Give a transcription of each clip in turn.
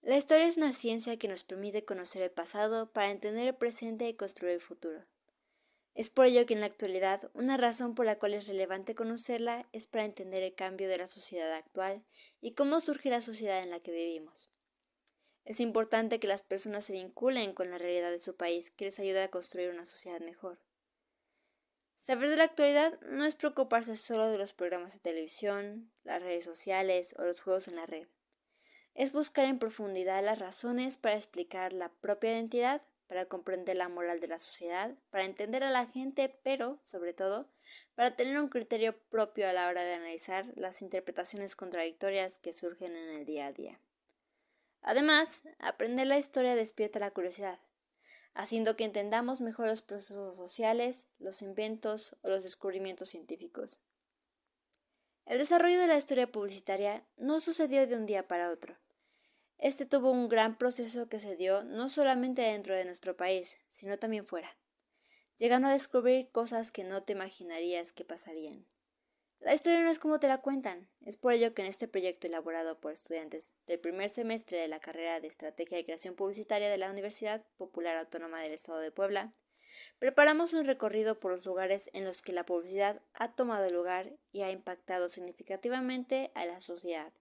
La historia es una ciencia que nos permite conocer el pasado para entender el presente y construir el futuro. Es por ello que en la actualidad una razón por la cual es relevante conocerla es para entender el cambio de la sociedad actual y cómo surge la sociedad en la que vivimos. Es importante que las personas se vinculen con la realidad de su país, que les ayude a construir una sociedad mejor. Saber de la actualidad no es preocuparse solo de los programas de televisión, las redes sociales o los juegos en la red. Es buscar en profundidad las razones para explicar la propia identidad, para comprender la moral de la sociedad, para entender a la gente, pero, sobre todo, para tener un criterio propio a la hora de analizar las interpretaciones contradictorias que surgen en el día a día. Además, aprender la historia despierta la curiosidad, haciendo que entendamos mejor los procesos sociales, los inventos o los descubrimientos científicos. El desarrollo de la historia publicitaria no sucedió de un día para otro. Este tuvo un gran proceso que se dio no solamente dentro de nuestro país, sino también fuera, llegando a descubrir cosas que no te imaginarías que pasarían. La historia no es como te la cuentan, es por ello que en este proyecto elaborado por estudiantes del primer semestre de la carrera de Estrategia y Creación Publicitaria de la Universidad Popular Autónoma del Estado de Puebla, preparamos un recorrido por los lugares en los que la publicidad ha tomado lugar y ha impactado significativamente a la sociedad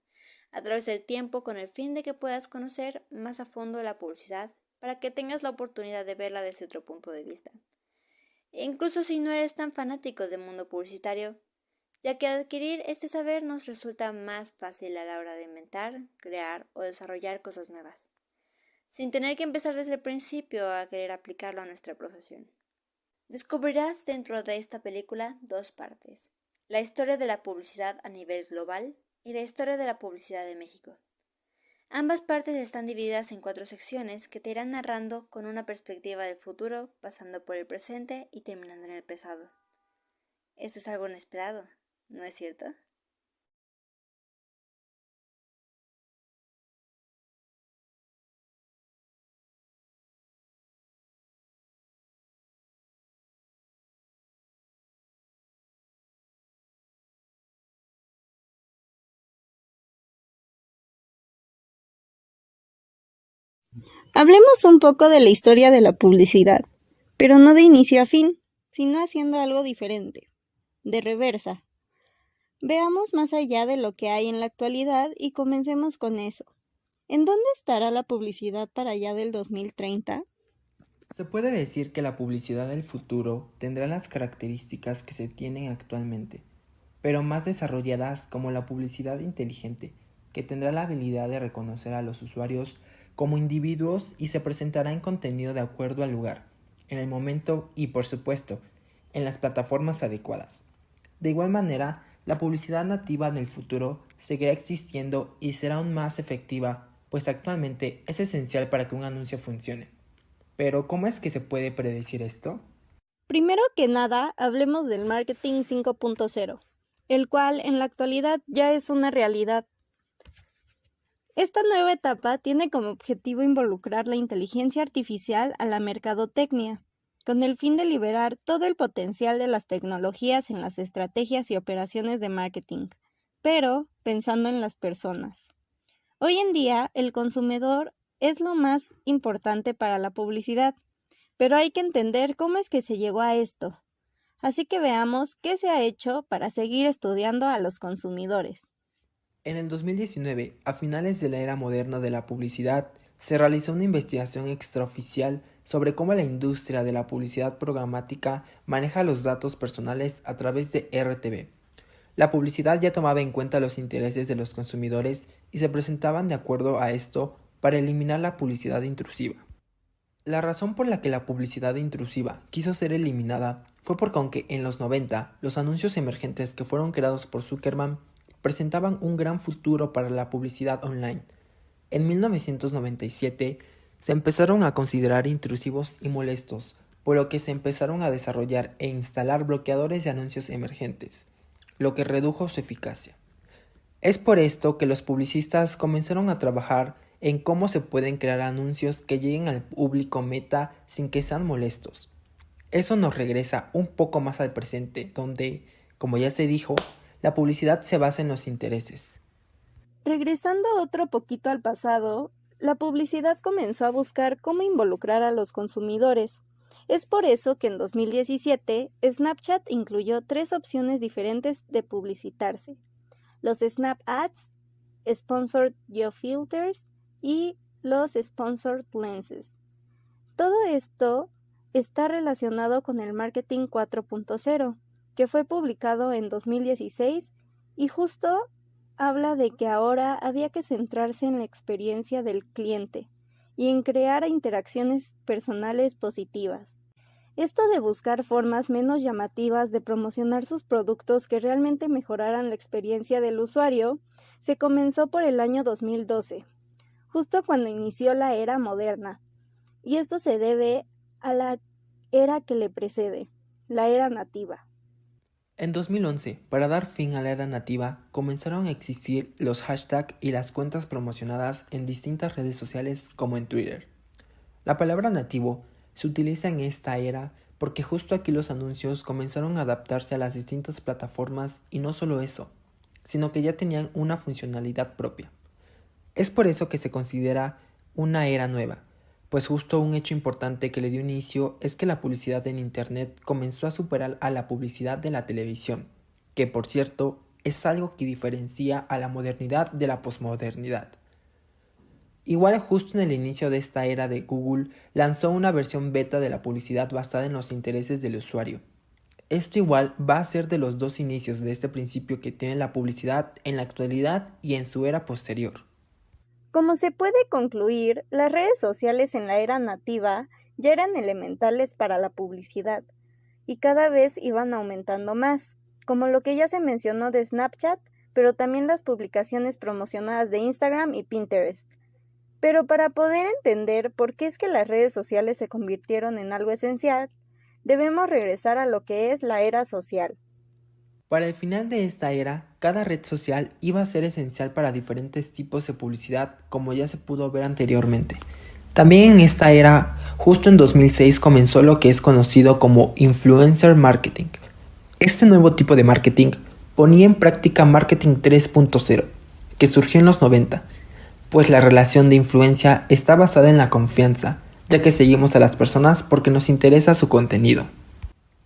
a través del tiempo con el fin de que puedas conocer más a fondo la publicidad para que tengas la oportunidad de verla desde otro punto de vista. E incluso si no eres tan fanático del mundo publicitario, ya que adquirir este saber nos resulta más fácil a la hora de inventar, crear o desarrollar cosas nuevas, sin tener que empezar desde el principio a querer aplicarlo a nuestra profesión. Descubrirás dentro de esta película dos partes: la historia de la publicidad a nivel global y la historia de la publicidad de México. Ambas partes están divididas en 4 secciones que te irán narrando con una perspectiva del futuro, pasando por el presente y terminando en el pasado. Esto es algo inesperado, ¿no es cierto? Hablemos un poco de la historia de la publicidad, pero no de inicio a fin, sino haciendo algo diferente, de reversa. Veamos más allá de lo que hay en la actualidad y comencemos con eso. ¿En dónde estará la publicidad para allá del 2030? Se puede decir que la publicidad del futuro tendrá las características que se tienen actualmente, pero más desarrolladas, como la publicidad inteligente, que tendrá la habilidad de reconocer a los usuarios como individuos y se presentará en contenido de acuerdo al lugar, en el momento y, por supuesto, en las plataformas adecuadas. De igual manera, la publicidad nativa en el futuro seguirá existiendo y será aún más efectiva, pues actualmente es esencial para que un anuncio funcione. Pero, ¿cómo es que se puede predecir esto? Primero que nada, hablemos del marketing 5.0, el cual en la actualidad ya es una realidad. Esta nueva etapa tiene como objetivo involucrar la inteligencia artificial a la mercadotecnia, con el fin de liberar todo el potencial de las tecnologías en las estrategias y operaciones de marketing, pero pensando en las personas. Hoy en día, el consumidor es lo más importante para la publicidad, pero hay que entender cómo es que se llegó a esto. Así que veamos qué se ha hecho para seguir estudiando a los consumidores. En el 2019, a finales de la era moderna de la publicidad, se realizó una investigación extraoficial sobre cómo la industria de la publicidad programática maneja los datos personales a través de RTV. La publicidad ya tomaba en cuenta los intereses de los consumidores y se presentaban de acuerdo a esto para eliminar la publicidad intrusiva. La razón por la que la publicidad intrusiva quiso ser eliminada fue porque aunque en los 90 los anuncios emergentes que fueron creados por Zuckerman presentaban un gran futuro para la publicidad online, en 1997 se empezaron a considerar intrusivos y molestos, por lo que se empezaron a desarrollar e instalar bloqueadores de anuncios emergentes, lo que redujo su eficacia. Es por esto que los publicistas comenzaron a trabajar en cómo se pueden crear anuncios que lleguen al público meta sin que sean molestos. Eso nos regresa un poco más al presente, donde, como ya se dijo, la publicidad se basa en los intereses. Regresando otro poquito al pasado, la publicidad comenzó a buscar cómo involucrar a los consumidores. Es por eso que en 2017 Snapchat incluyó 3 opciones diferentes de publicitarse: los Snap Ads, Sponsored Geofilters y los Sponsored Lenses. Todo esto está relacionado con el Marketing 4.0, que fue publicado en 2016 y justo habla de que ahora había que centrarse en la experiencia del cliente y en crear interacciones personales positivas. Esto de buscar formas menos llamativas de promocionar sus productos que realmente mejoraran la experiencia del usuario se comenzó por el año 2012, justo cuando inició la era moderna, y esto se debe a la era que le precede, la era nativa. En 2011, para dar fin a la era nativa, comenzaron a existir los hashtags y las cuentas promocionadas en distintas redes sociales como en Twitter. La palabra nativo se utiliza en esta era porque justo aquí los anuncios comenzaron a adaptarse a las distintas plataformas y no solo eso, sino que ya tenían una funcionalidad propia. Es por eso que se considera una era nueva, pues justo un hecho importante que le dio inicio es que la publicidad en Internet comenzó a superar a la publicidad de la televisión, que por cierto es algo que diferencia a la modernidad de la posmodernidad. Igual justo en el inicio de esta era de Google lanzó una versión beta de la publicidad basada en los intereses del usuario. Esto igual va a ser de los 2 inicios de este principio que tiene la publicidad en la actualidad y en su era posterior. Como se puede concluir, las redes sociales en la era nativa ya eran elementales para la publicidad y cada vez iban aumentando más, como lo que ya se mencionó de Snapchat, pero también las publicaciones promocionadas de Instagram y Pinterest. Pero para poder entender por qué es que las redes sociales se convirtieron en algo esencial, debemos regresar a lo que es la era social. Para el final de esta era, cada red social iba a ser esencial para diferentes tipos de publicidad, como ya se pudo ver anteriormente. También en esta era, justo en 2006 comenzó lo que es conocido como influencer marketing. Este nuevo tipo de marketing ponía en práctica marketing 3.0, que surgió en los 90, pues la relación de influencia está basada en la confianza, ya que seguimos a las personas porque nos interesa su contenido.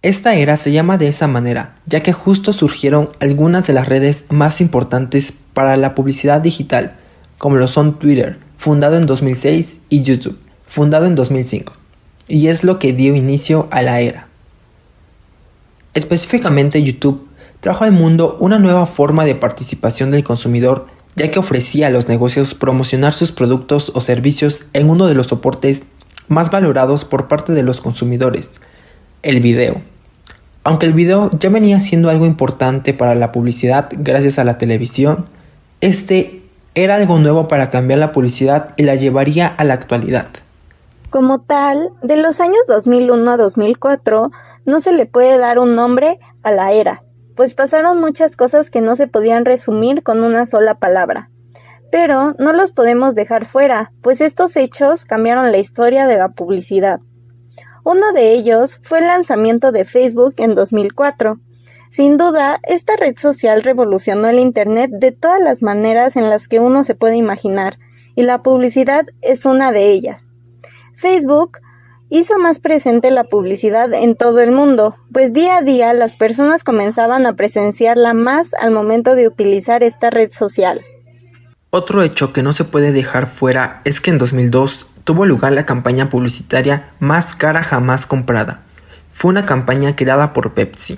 Esta era se llama de esa manera, ya que justo surgieron algunas de las redes más importantes para la publicidad digital, como lo son Twitter, fundado en 2006, y YouTube, fundado en 2005, y es lo que dio inicio a la era. Específicamente YouTube trajo al mundo una nueva forma de participación del consumidor, ya que ofrecía a los negocios promocionar sus productos o servicios en uno de los soportes más valorados por parte de los consumidores, el video. Aunque el video ya venía siendo algo importante para la publicidad gracias a la televisión, este era algo nuevo para cambiar la publicidad y la llevaría a la actualidad. Como tal, de los años 2001 a 2004 no se le puede dar un nombre a la era, pues pasaron muchas cosas que no se podían resumir con una sola palabra. Pero no los podemos dejar fuera, pues estos hechos cambiaron la historia de la publicidad. Uno de ellos fue el lanzamiento de Facebook en 2004. Sin duda, esta red social revolucionó el Internet de todas las maneras en las que uno se puede imaginar, y la publicidad es una de ellas. Facebook hizo más presente la publicidad en todo el mundo, pues día a día las personas comenzaban a presenciarla más al momento de utilizar esta red social. Otro hecho que no se puede dejar fuera es que en 2002 tuvo lugar la campaña publicitaria más cara jamás comprada. Fue una campaña creada por Pepsi.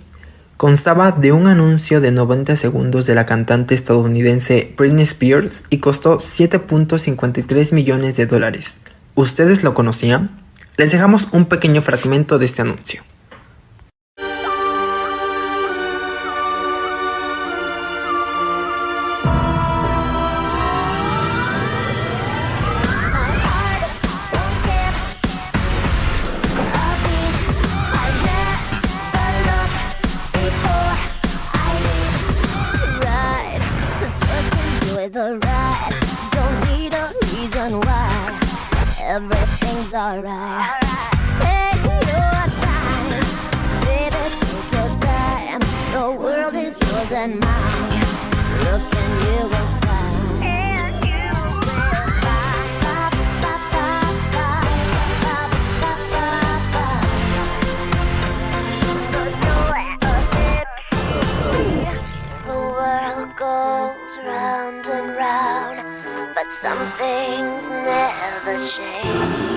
Constaba de un anuncio de 90 segundos de la cantante estadounidense Britney Spears y costó $7.53 millones. ¿Ustedes lo conocían? Les dejamos un pequeño fragmento de este anuncio. The ride, don't need a reason why. Everything's alright. Take your time, baby, take your time. The world is yours and mine. Look and you will find. And you will find. Some things never change.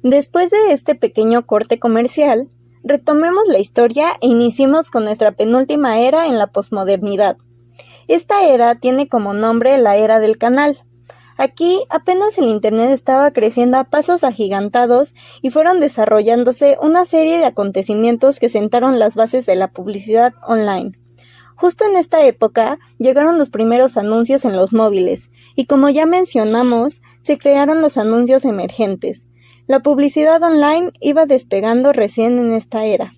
Después de este pequeño corte comercial, retomemos la historia e iniciemos con nuestra penúltima era en la posmodernidad. Esta era tiene como nombre la era del canal. Aquí apenas el Internet estaba creciendo a pasos agigantados y fueron desarrollándose una serie de acontecimientos que sentaron las bases de la publicidad online. Justo en esta época llegaron los primeros anuncios en los móviles y como ya mencionamos, se crearon los anuncios emergentes. La publicidad online iba despegando recién en esta era.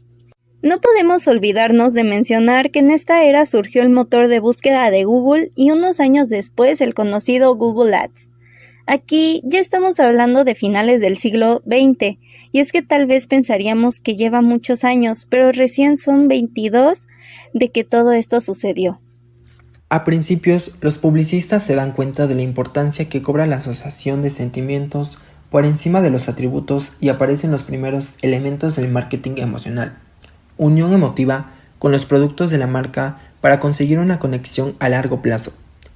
No podemos olvidarnos de mencionar que en esta era surgió el motor de búsqueda de Google y unos años después el conocido Google Ads. Aquí ya estamos hablando de finales del siglo XX, y es que tal vez pensaríamos que lleva muchos años, pero recién son 22 de que todo esto sucedió. A principios, los publicistas se dan cuenta de la importancia que cobra la asociación de sentimientos por encima de los atributos y aparecen los primeros elementos del marketing emocional. Unión emotiva con los productos de la marca para conseguir una conexión a largo plazo,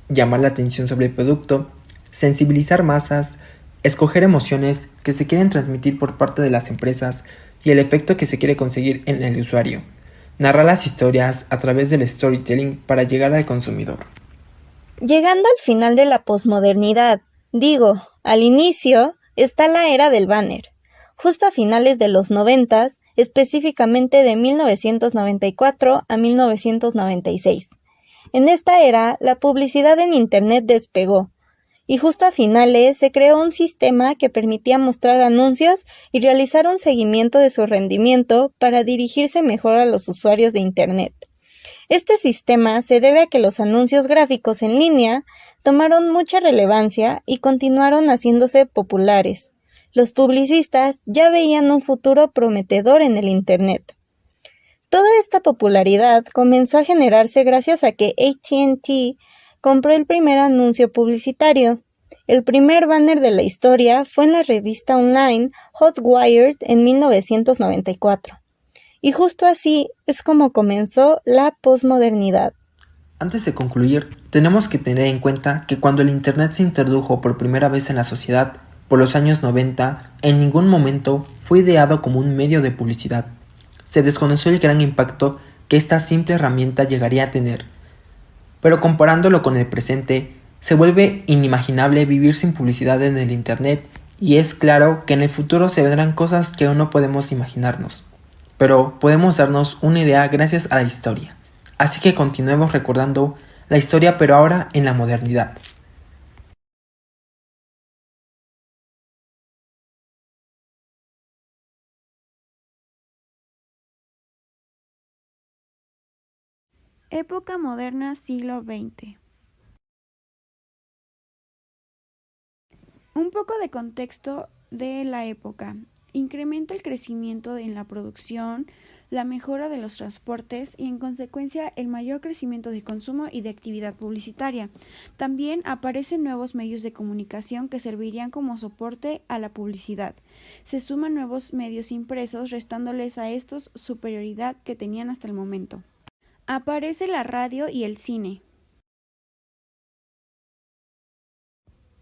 llamar la atención sobre el producto, sensibilizar masas, escoger emociones que se quieren transmitir por parte de las empresas y el efecto que se quiere conseguir en el usuario. Narrar las historias a través del storytelling para llegar al consumidor. Llegando al final de la posmodernidad, al inicio, está la era del banner, justo a finales de los 90, específicamente de 1994 a 1996. En esta era, la publicidad en Internet despegó, y justo a finales se creó un sistema que permitía mostrar anuncios y realizar un seguimiento de su rendimiento para dirigirse mejor a los usuarios de Internet. Este sistema se debe a que los anuncios gráficos en línea tomaron mucha relevancia y continuaron haciéndose populares. Los publicistas ya veían un futuro prometedor en el Internet. Toda esta popularidad comenzó a generarse gracias a que AT&T compró el primer anuncio publicitario. El primer banner de la historia fue en la revista online Hotwired en 1994. Y justo así es como comenzó la posmodernidad. Antes de concluir, tenemos que tener en cuenta que cuando el Internet se introdujo por primera vez en la sociedad, por los años 90, en ningún momento fue ideado como un medio de publicidad. Se desconoció el gran impacto que esta simple herramienta llegaría a tener. Pero comparándolo con el presente, se vuelve inimaginable vivir sin publicidad en el Internet, y es claro que en el futuro se vendrán cosas que aún no podemos imaginarnos. Pero podemos darnos una idea gracias a la historia. Así que continuemos recordando la historia, pero ahora en la modernidad. Época moderna, siglo XX. Un poco de contexto de la época. Incrementa el crecimiento en la producción, la mejora de los transportes y en consecuencia el mayor crecimiento de consumo y de actividad publicitaria. También aparecen nuevos medios de comunicación que servirían como soporte a la publicidad. Se suman nuevos medios impresos, restándoles a estos superioridad que tenían hasta el momento. Aparece la radio y el cine.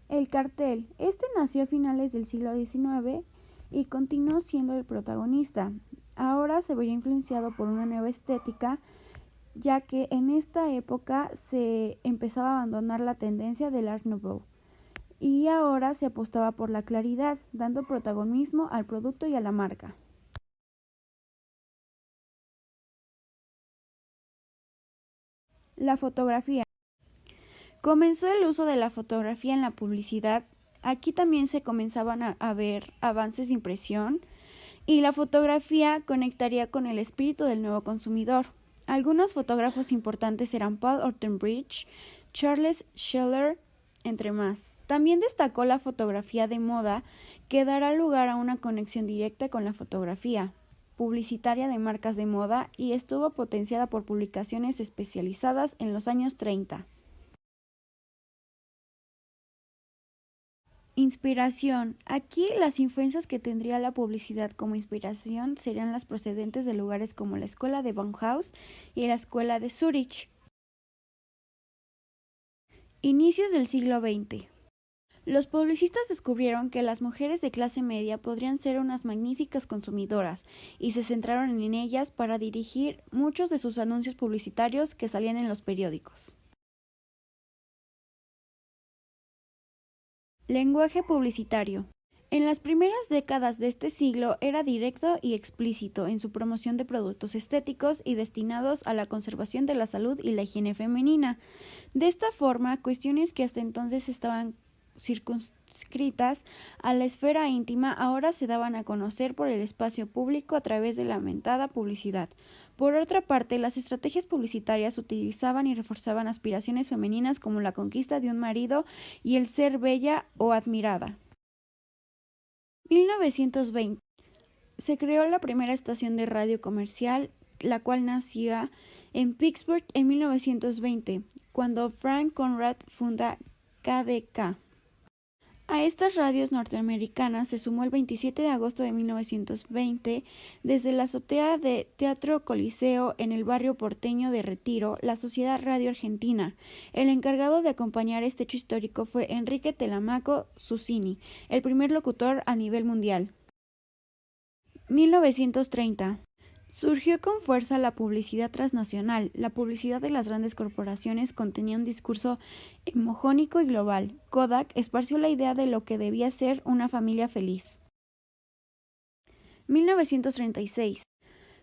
El cartel. Este nació a finales del siglo XIX y continuó siendo el protagonista. Ahora se vería influenciado por una nueva estética, ya que en esta época se empezaba a abandonar la tendencia del Art Nouveau y ahora se apostaba por la claridad, dando protagonismo al producto y a la marca. La fotografía. Comenzó el uso de la fotografía en la publicidad. Aquí también se comenzaban a ver avances de impresión y la fotografía conectaría con el espíritu del nuevo consumidor. Algunos fotógrafos importantes eran Paul Horton-Bridge, Charles Schiller, entre más. También destacó la fotografía de moda, que dará lugar a una conexión directa con la fotografía publicitaria de marcas de moda y estuvo potenciada por publicaciones especializadas en los años 30. Inspiración. Aquí las influencias que tendría la publicidad como inspiración serían las procedentes de lugares como la Escuela de Bauhaus y la Escuela de Zúrich. Inicios del siglo XX. Los publicistas descubrieron que las mujeres de clase media podrían ser unas magníficas consumidoras y se centraron en ellas para dirigir muchos de sus anuncios publicitarios que salían en los periódicos. Lenguaje publicitario. En las primeras décadas de este siglo era directo y explícito en su promoción de productos estéticos y destinados a la conservación de la salud y la higiene femenina. De esta forma, cuestiones que hasta entonces estaban circunscritas a la esfera íntima ahora se daban a conocer por el espacio público a través de la mentada publicidad. Por otra parte, las estrategias publicitarias utilizaban y reforzaban aspiraciones femeninas como la conquista de un marido y el ser bella o admirada. 1920. Se creó la primera estación de radio comercial, la cual nacía en Pittsburgh en 1920, cuando Frank Conrad funda KDK. A estas radios norteamericanas se sumó el 27 de agosto de 1920, desde la azotea de Teatro Coliseo en el barrio porteño de Retiro, la Sociedad Radio Argentina. El encargado de acompañar este hecho histórico fue Enrique Telemaco Susini, el primer locutor a nivel mundial. 1930. Surgió con fuerza la publicidad transnacional. La publicidad de las grandes corporaciones contenía un discurso hegemónico y global. Kodak esparció la idea de lo que debía ser una familia feliz. 1936.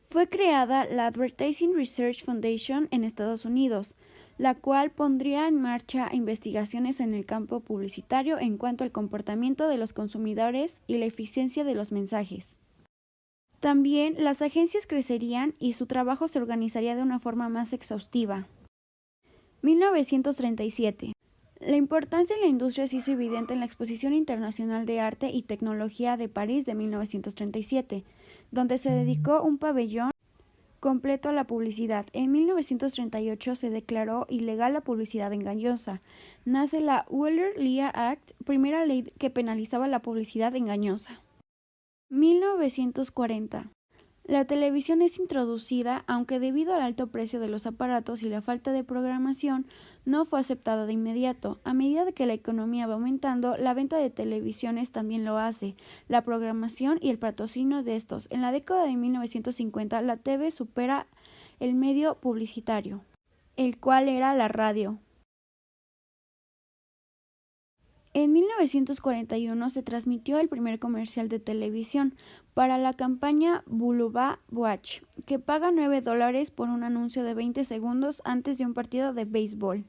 Fue creada la Advertising Research Foundation en Estados Unidos, la cual pondría en marcha investigaciones en el campo publicitario en cuanto al comportamiento de los consumidores y la eficiencia de los mensajes. También las agencias crecerían y su trabajo se organizaría de una forma más exhaustiva. 1937. La importancia de la industria se hizo evidente en la Exposición Internacional de Arte y Tecnología de París de 1937, donde se dedicó un pabellón completo a la publicidad. En 1938 se declaró ilegal la publicidad engañosa. Nace la Wheeler-Lea Act, primera ley que penalizaba la publicidad engañosa. 1940. La televisión es introducida, aunque debido al alto precio de los aparatos y la falta de programación, no fue aceptada de inmediato. A medida de que la economía va aumentando, la venta de televisiones también lo hace, la programación y el patrocinio de estos. En la década de 1950, la TV supera el medio publicitario, el cual era la radio. En 1941 se transmitió el primer comercial de televisión para la campaña Boulevard Watch, que paga $9 por un anuncio de 20 segundos antes de un partido de béisbol.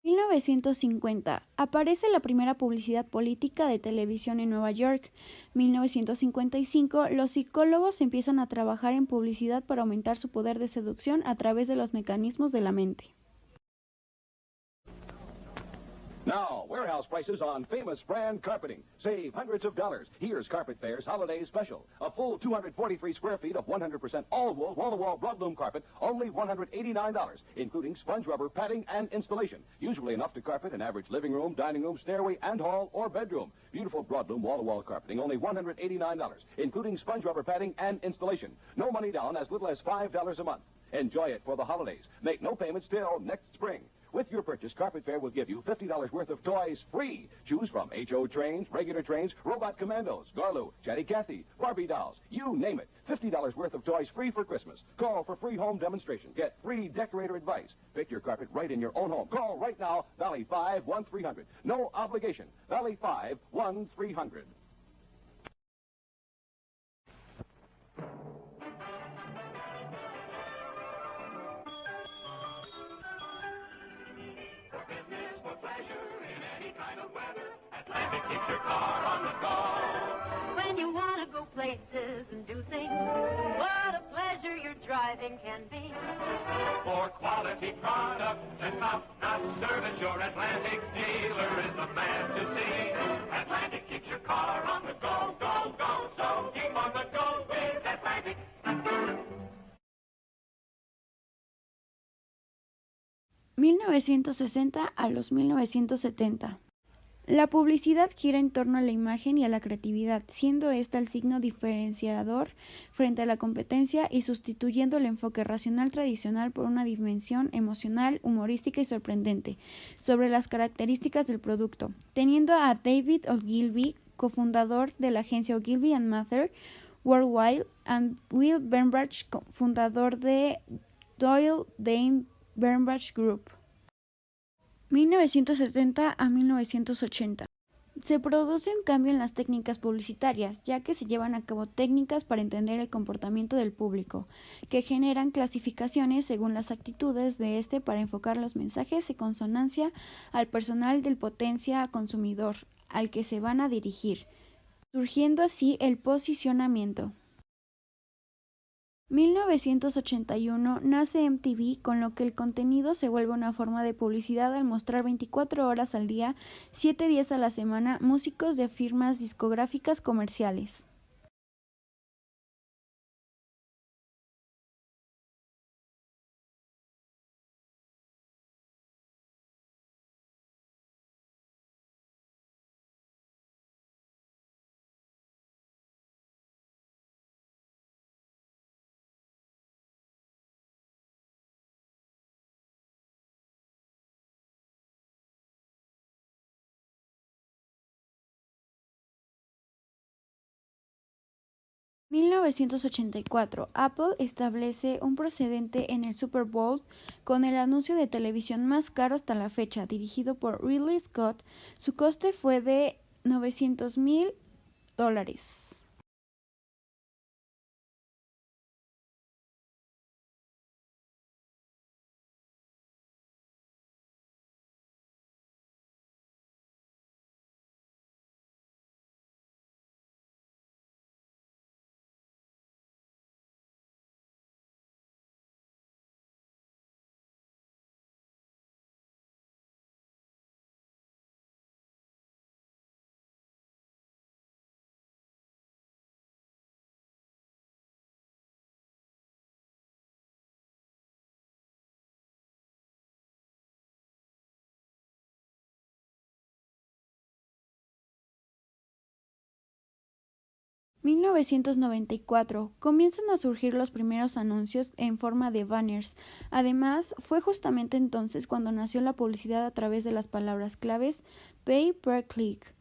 En 1950 aparece la primera publicidad política de televisión en Nueva York. 1955 los psicólogos empiezan a trabajar en publicidad para aumentar su poder de seducción a través de los mecanismos de la mente. Now, warehouse prices on famous brand carpeting. Save hundreds of dollars. Here's Carpet Fair's Holiday Special. A full 243 square feet of 100% all-wool, wall-to-wall broadloom carpet, only $189, including sponge rubber, padding, and installation. Usually enough to carpet an average living room, dining room, stairway, and hall, or bedroom. Beautiful broadloom wall-to-wall carpeting, only $189, including sponge rubber padding and installation. No money down, as little as $5 a month. Enjoy it for the holidays. Make no payments till next spring. With your purchase, Carpet Fair will give you $50 worth of toys free. Choose from H.O. trains, regular trains, robot commandos, Garloo, Chatty Cathy, Barbie dolls, you name it. $50 worth of toys free for Christmas. Call for free home demonstration. Get free decorator advice. Pick your carpet right in your own home. Call right now, Valley 5-1300. No obligation. Valley 5-1300. For business, for pleasure, in any kind of weather, Atlantic keeps your car on the go. races and do things. What a pleasure your driving can be. For quality products and top-notch service, your Atlantic dealer is the man to see. Atlantic keeps your car on the go, go, go. So keep on the go with Atlantic. (1960 a los 1970). La publicidad gira en torno a la imagen y a la creatividad, siendo esta el signo diferenciador frente a la competencia y sustituyendo el enfoque racional tradicional por una dimensión emocional, humorística y sorprendente sobre las características del producto, teniendo a David Ogilvy, cofundador de la agencia Ogilvy and Mather Worldwide, and Will Bernbach, fundador de Doyle Dane Bernbach Group. 1970 a 1980. Se produce un cambio en las técnicas publicitarias, ya que se llevan a cabo técnicas para entender el comportamiento del público, que generan clasificaciones según las actitudes de este para enfocar los mensajes en consonancia al personal del potencia consumidor al que se van a dirigir, surgiendo así el posicionamiento. 1981 nace MTV, con lo que el contenido se vuelve una forma de publicidad al mostrar 24 horas al día, 7 días a la semana, músicos de firmas discográficas comerciales. En 1984, Apple establece un precedente en el Super Bowl con el anuncio de televisión más caro hasta la fecha, dirigido por Ridley Scott. Su coste fue de $900,000. 1994. Comienzan a surgir los primeros anuncios en forma de banners. Además, fue justamente entonces cuando nació la publicidad a través de las palabras claves Pay per click,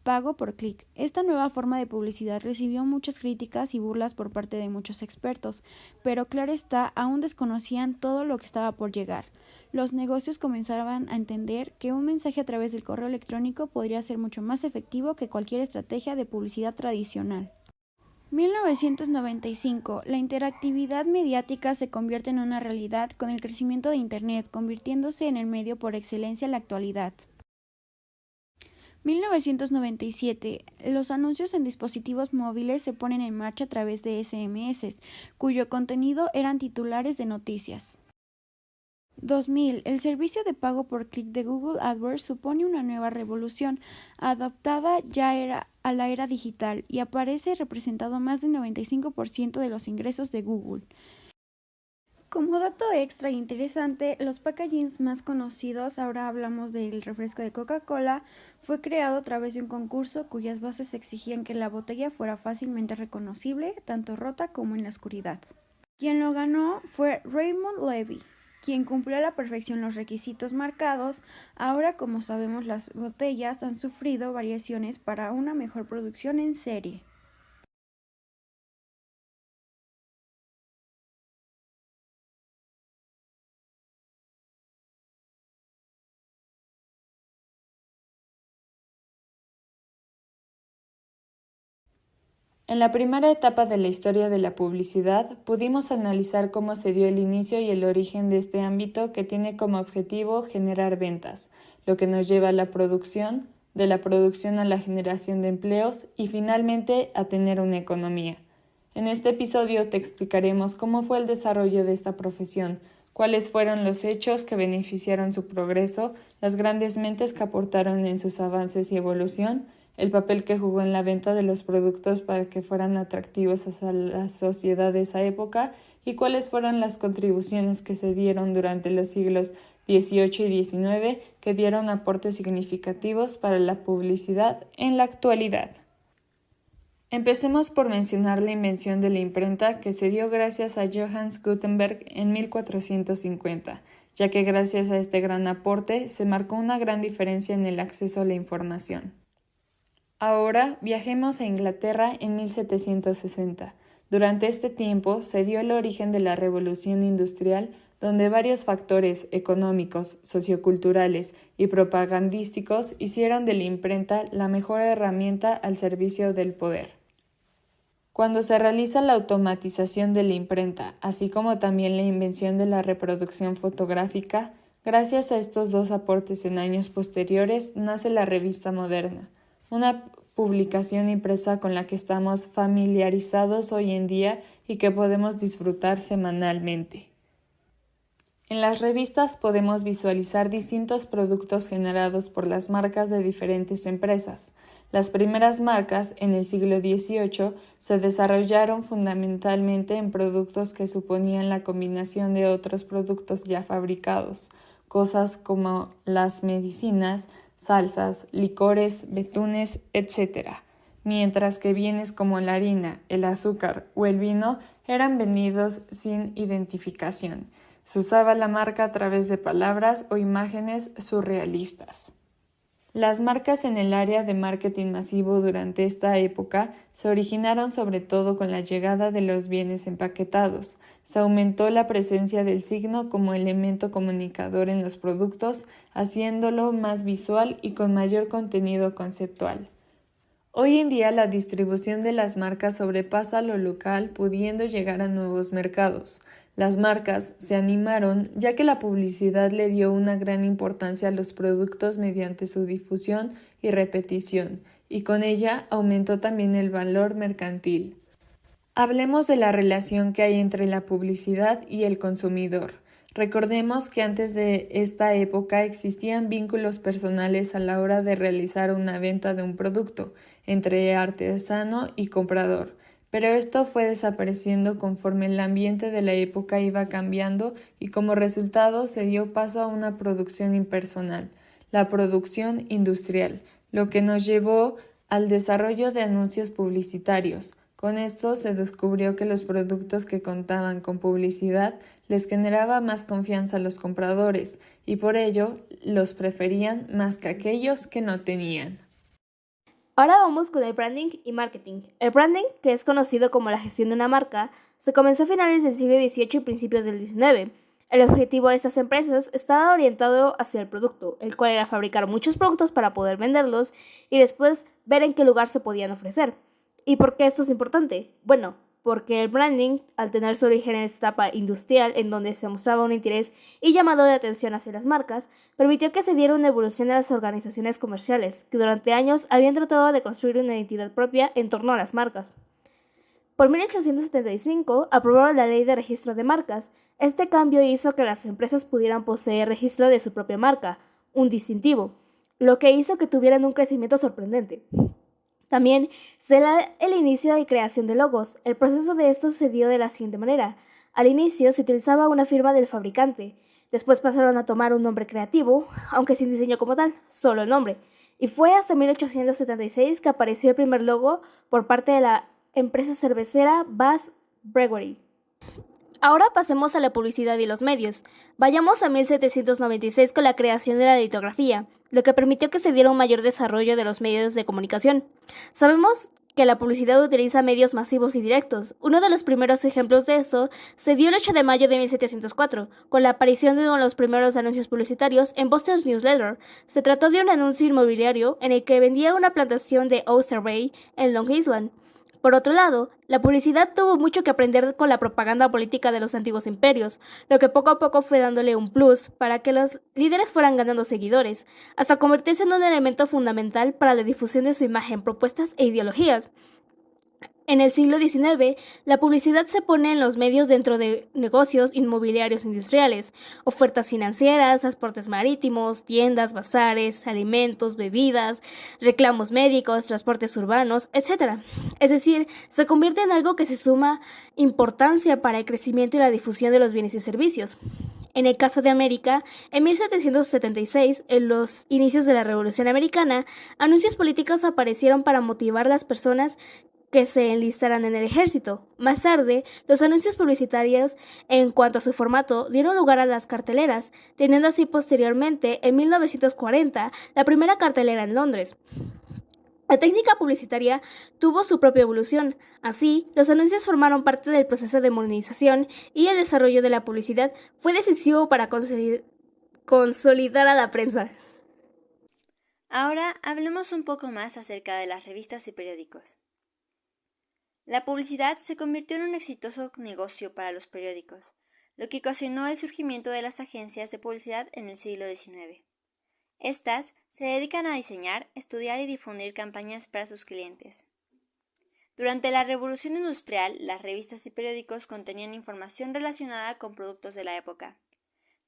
pago por clic. Esta nueva forma de publicidad recibió muchas críticas y burlas por parte de muchos expertos, pero claro está, aún desconocían todo lo que estaba por llegar. Los negocios comenzaban a entender que un mensaje a través del correo electrónico podría ser mucho más efectivo que cualquier estrategia de publicidad tradicional. 1995. La interactividad mediática se convierte en una realidad con el crecimiento de Internet, convirtiéndose en el medio por excelencia en la actualidad. 1997. Los anuncios en dispositivos móviles se ponen en marcha a través de SMS, cuyo contenido eran titulares de noticias. 2000. El servicio de pago por clic de Google AdWords supone una nueva revolución, adaptada ya a la era digital, y aparece representado más del 95% de los ingresos de Google. Como dato extra e interesante, los packagings más conocidos, ahora hablamos del refresco de Coca-Cola, fue creado a través de un concurso cuyas bases exigían que la botella fuera fácilmente reconocible, tanto rota como en la oscuridad. Quien lo ganó fue Raymond Levy, quien cumplió a la perfección los requisitos marcados. Ahora, como sabemos, las botellas han sufrido variaciones para una mejor producción en serie. En la primera etapa de la historia de la publicidad, pudimos analizar cómo se dio el inicio y el origen de este ámbito que tiene como objetivo generar ventas, lo que nos lleva a la producción, de la producción a la generación de empleos y finalmente a tener una economía. En este episodio te explicaremos cómo fue el desarrollo de esta profesión, cuáles fueron los hechos que beneficiaron su progreso, las grandes mentes que aportaron en sus avances y evolución, el papel que jugó en la venta de los productos para que fueran atractivos hacia la sociedad de esa época y cuáles fueron las contribuciones que se dieron durante los siglos XVIII y XIX que dieron aportes significativos para la publicidad en la actualidad. Empecemos por mencionar la invención de la imprenta que se dio gracias a Johannes Gutenberg en 1450, ya que gracias a este gran aporte se marcó una gran diferencia en el acceso a la información. Ahora viajemos a Inglaterra en 1760. Durante este tiempo se dio el origen de la Revolución Industrial, donde varios factores económicos, socioculturales y propagandísticos hicieron de la imprenta la mejor herramienta al servicio del poder. Cuando se realiza la automatización de la imprenta, así como también la invención de la reproducción fotográfica, gracias a estos dos aportes en años posteriores nace la revista moderna, una publicación impresa con la que estamos familiarizados hoy en día y que podemos disfrutar semanalmente. En las revistas podemos visualizar distintos productos generados por las marcas de diferentes empresas. Las primeras marcas, en el siglo XVIII, se desarrollaron fundamentalmente en productos que suponían la combinación de otros productos ya fabricados, cosas como las medicinas, salsas, licores, betunes, etc., mientras que bienes como la harina, el azúcar o el vino eran vendidos sin identificación. Se usaba la marca a través de palabras o imágenes surrealistas. Las marcas en el área de marketing masivo durante esta época se originaron sobre todo con la llegada de los bienes empaquetados. Se aumentó la presencia del signo como elemento comunicador en los productos, haciéndolo más visual y con mayor contenido conceptual. Hoy en día la distribución de las marcas sobrepasa lo local, pudiendo llegar a nuevos mercados. Las marcas se animaron ya que la publicidad le dio una gran importancia a los productos mediante su difusión y repetición, y con ella aumentó también el valor mercantil. Hablemos de la relación que hay entre la publicidad y el consumidor. Recordemos que antes de esta época existían vínculos personales a la hora de realizar una venta de un producto entre artesano y comprador. Pero esto fue desapareciendo conforme el ambiente de la época iba cambiando y como resultado se dio paso a una producción impersonal, la producción industrial, lo que nos llevó al desarrollo de anuncios publicitarios. Con esto se descubrió que los productos que contaban con publicidad les generaba más confianza a los compradores y por ello los preferían más que aquellos que no tenían. Ahora vamos con el branding y marketing. El branding, que es conocido como la gestión de una marca, se comenzó a finales del siglo XVIII y principios del XIX. El objetivo de estas empresas estaba orientado hacia el producto, el cual era fabricar muchos productos para poder venderlos y después ver en qué lugar se podían ofrecer. ¿Y por qué esto es importante? Bueno, porque el branding, al tener su origen en esta etapa industrial en donde se mostraba un interés y llamado de atención hacia las marcas, permitió que se diera una evolución de las organizaciones comerciales, que durante años habían tratado de construir una identidad propia en torno a las marcas. Por 1875 aprobaron la Ley de Registro de Marcas. Este cambio hizo que las empresas pudieran poseer registro de su propia marca, un distintivo, lo que hizo que tuvieran un crecimiento sorprendente. También se da el inicio de creación de logos. El proceso de esto se dio de la siguiente manera. Al inicio se utilizaba una firma del fabricante. Después pasaron a tomar un nombre creativo, aunque sin diseño como tal, solo el nombre. Y fue hasta 1876 que apareció el primer logo por parte de la empresa cervecera Bass Brewery. Ahora pasemos a la publicidad y los medios. Vayamos a 1796 con la creación de la litografía, lo que permitió que se diera un mayor desarrollo de los medios de comunicación. Sabemos que la publicidad utiliza medios masivos y directos. Uno de los primeros ejemplos de esto se dio el 8 de mayo de 1704, con la aparición de uno de los primeros anuncios publicitarios en Boston's Newsletter. Se trató de un anuncio inmobiliario en el que vendía una plantación de Oyster Bay en Long Island. Por otro lado, la publicidad tuvo mucho que aprender con la propaganda política de los antiguos imperios, lo que poco a poco fue dándole un plus para que los líderes fueran ganando seguidores, hasta convertirse en un elemento fundamental para la difusión de su imagen, propuestas e ideologías. En el siglo XIX, la publicidad se pone en los medios dentro de negocios inmobiliarios industriales, ofertas financieras, transportes marítimos, tiendas, bazares, alimentos, bebidas, reclamos médicos, transportes urbanos, etc. Es decir, se convierte en algo que se suma importancia para el crecimiento y la difusión de los bienes y servicios. En el caso de América, en 1776, en los inicios de la Revolución Americana, anuncios políticos aparecieron para motivar a las personas que se enlistaran en el ejército. Más tarde, los anuncios publicitarios, en cuanto a su formato, dieron lugar a las carteleras, teniendo así posteriormente, en 1940, la primera cartelera en Londres. La técnica publicitaria tuvo su propia evolución. Así, los anuncios formaron parte del proceso de modernización y el desarrollo de la publicidad fue decisivo para consolidar a la prensa. Ahora hablemos un poco más acerca de las revistas y periódicos. La publicidad se convirtió en un exitoso negocio para los periódicos, lo que ocasionó el surgimiento de las agencias de publicidad en el siglo XIX. Estas se dedican a diseñar, estudiar y difundir campañas para sus clientes. Durante la Revolución Industrial, las revistas y periódicos contenían información relacionada con productos de la época.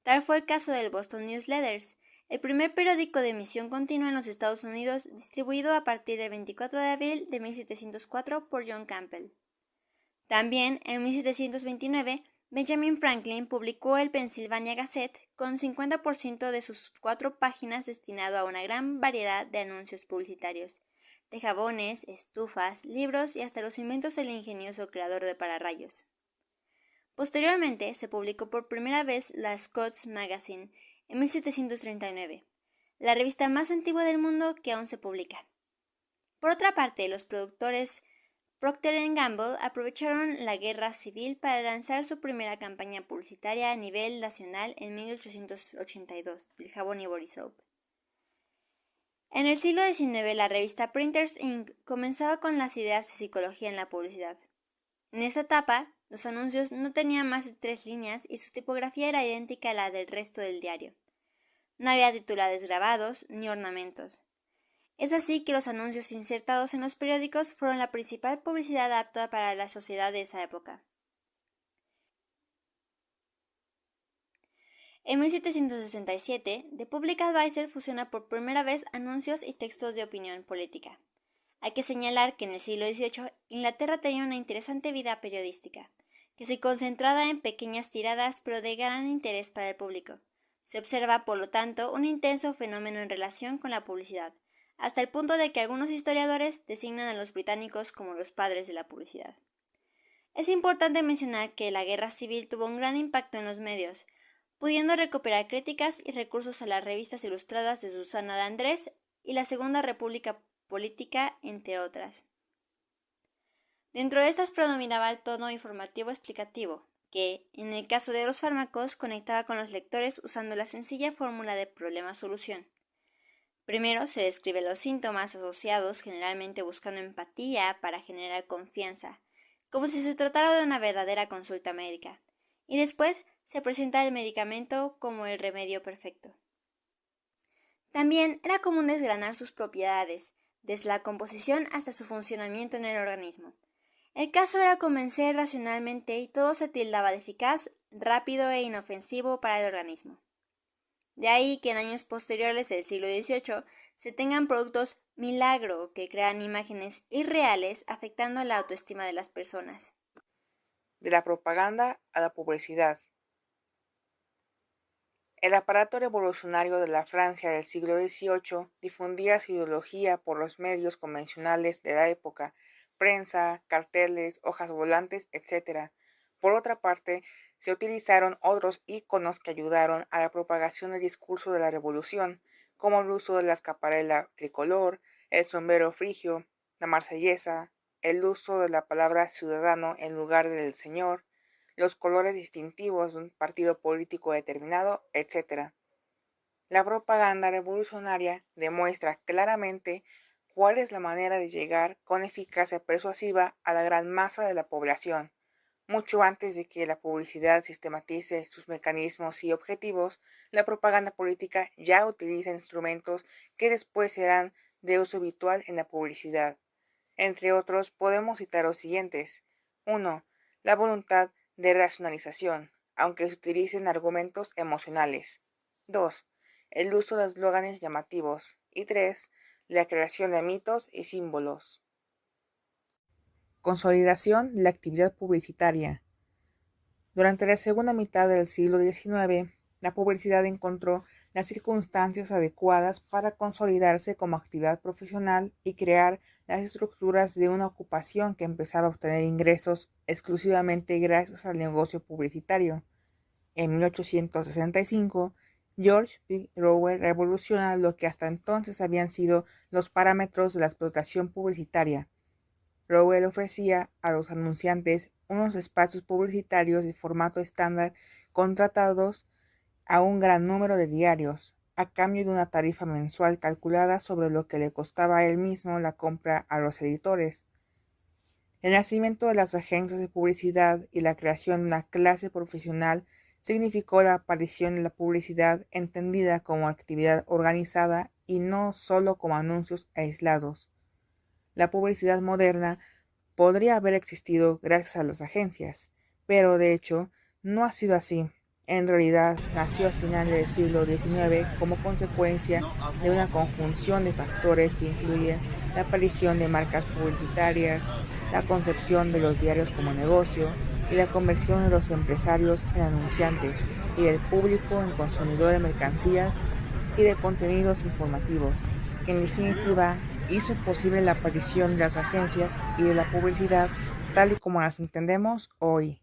Tal fue el caso del Boston Newsletters, el primer periódico de emisión continua en los Estados Unidos, distribuido a partir del 24 de abril de 1704 por John Campbell. También, en 1729, Benjamin Franklin publicó el Pennsylvania Gazette, con 50% de sus 4 páginas destinado a una gran variedad de anuncios publicitarios, de jabones, estufas, libros y hasta los inventos del ingenioso creador de pararrayos. Posteriormente, se publicó por primera vez la Scott's Magazine, en 1739, la revista más antigua del mundo que aún se publica. Por otra parte, los productores Procter & Gamble aprovecharon la guerra civil para lanzar su primera campaña publicitaria a nivel nacional en 1882, del jabón Ivory Soap. En el siglo XIX, la revista Printers Inc. comenzaba con las ideas de psicología en la publicidad. En esa etapa, los anuncios no tenían más de 3 líneas y su tipografía era idéntica a la del resto del diario. No había titulares grabados ni ornamentos. Es así que los anuncios insertados en los periódicos fueron la principal publicidad apta para la sociedad de esa época. En 1767, The Public Advisor fusiona por primera vez anuncios y textos de opinión política. Hay que señalar que en el siglo XVIII Inglaterra tenía una interesante vida periodística, que se concentraba en pequeñas tiradas pero de gran interés para el público. Se observa, por lo tanto, un intenso fenómeno en relación con la publicidad, hasta el punto de que algunos historiadores designan a los británicos como los padres de la publicidad. Es importante mencionar que la guerra civil tuvo un gran impacto en los medios, pudiendo recuperar críticas y recursos a las revistas ilustradas de Susana de Andrés y la Segunda República Política, entre otras. Dentro de estas predominaba el tono informativo explicativo, que, en el caso de los fármacos, conectaba con los lectores usando la sencilla fórmula de problema-solución. Primero se describen los síntomas asociados, generalmente buscando empatía para generar confianza, como si se tratara de una verdadera consulta médica, y después se presenta el medicamento como el remedio perfecto. También era común desgranar sus propiedades, desde la composición hasta su funcionamiento en el organismo. El caso era convencer racionalmente y todo se tildaba de eficaz, rápido e inofensivo para el organismo. De ahí que en años posteriores del siglo XVIII se tengan productos milagro que crean imágenes irreales afectando la autoestima de las personas. De la propaganda a la publicidad. El aparato revolucionario de la Francia del siglo XVIII difundía su ideología por los medios convencionales de la época, prensa, carteles, hojas volantes, etc. Por otra parte, se utilizaron otros íconos que ayudaron a la propagación del discurso de la revolución, como el uso de la escaparela tricolor, el sombrero frigio, la marsellesa, el uso de la palabra ciudadano en lugar del señor, los colores distintivos de un partido político determinado, etc. La propaganda revolucionaria demuestra claramente cuál es la manera de llegar con eficacia persuasiva a la gran masa de la población. Mucho antes de que la publicidad sistematice sus mecanismos y objetivos, la propaganda política ya utiliza instrumentos que después serán de uso habitual en la publicidad. Entre otros, podemos citar los siguientes. 1. La voluntad de racionalización, aunque se utilicen argumentos emocionales. 2. El uso de eslóganes llamativos. Y 3. La creación de mitos y símbolos. Consolidación de la actividad publicitaria. Durante la segunda mitad del siglo XIX, la publicidad encontró las circunstancias adecuadas para consolidarse como actividad profesional y crear las estructuras de una ocupación que empezaba a obtener ingresos exclusivamente gracias al negocio publicitario. En 1865, George P. Rowe revoluciona lo que hasta entonces habían sido los parámetros de la explotación publicitaria. Rowe ofrecía a los anunciantes unos espacios publicitarios de formato estándar contratados a un gran número de diarios, a cambio de una tarifa mensual calculada sobre lo que le costaba a él mismo la compra a los editores. El nacimiento de las agencias de publicidad y la creación de una clase profesional significó la aparición de la publicidad entendida como actividad organizada y no solo como anuncios aislados. La publicidad moderna podría haber existido gracias a las agencias, pero de hecho no ha sido así. En realidad nació a finales del siglo XIX como consecuencia de una conjunción de factores que incluyen la aparición de marcas publicitarias, la concepción de los diarios como negocio y la conversión de los empresarios en anunciantes y del público en consumidor de mercancías y de contenidos informativos, que en definitiva hizo posible la aparición de las agencias y de la publicidad tal y como las entendemos hoy.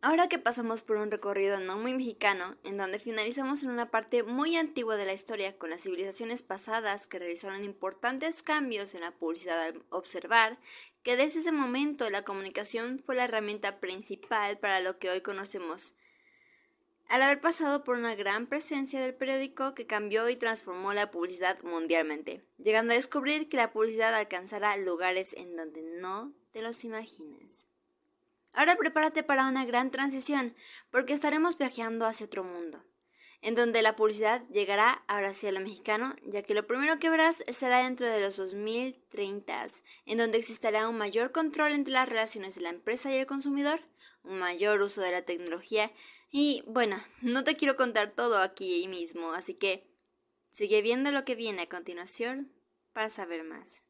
Ahora que pasamos por un recorrido no muy mexicano, en donde finalizamos en una parte muy antigua de la historia con las civilizaciones pasadas que realizaron importantes cambios en la publicidad al observar que desde ese momento la comunicación fue la herramienta principal para lo que hoy conocemos, al haber pasado por una gran presencia del periódico que cambió y transformó la publicidad mundialmente, llegando a descubrir que la publicidad alcanzará lugares en donde no te los imaginas. Ahora prepárate para una gran transición, porque estaremos viajando hacia otro mundo. en donde la publicidad llegará ahora sí a lo mexicano, ya que lo primero que verás será dentro de los 2030, en donde existirá un mayor control entre las relaciones de la empresa y el consumidor, un mayor uso de la tecnología y bueno, no te quiero contar todo aquí mismo, así que sigue viendo lo que viene a continuación para saber más.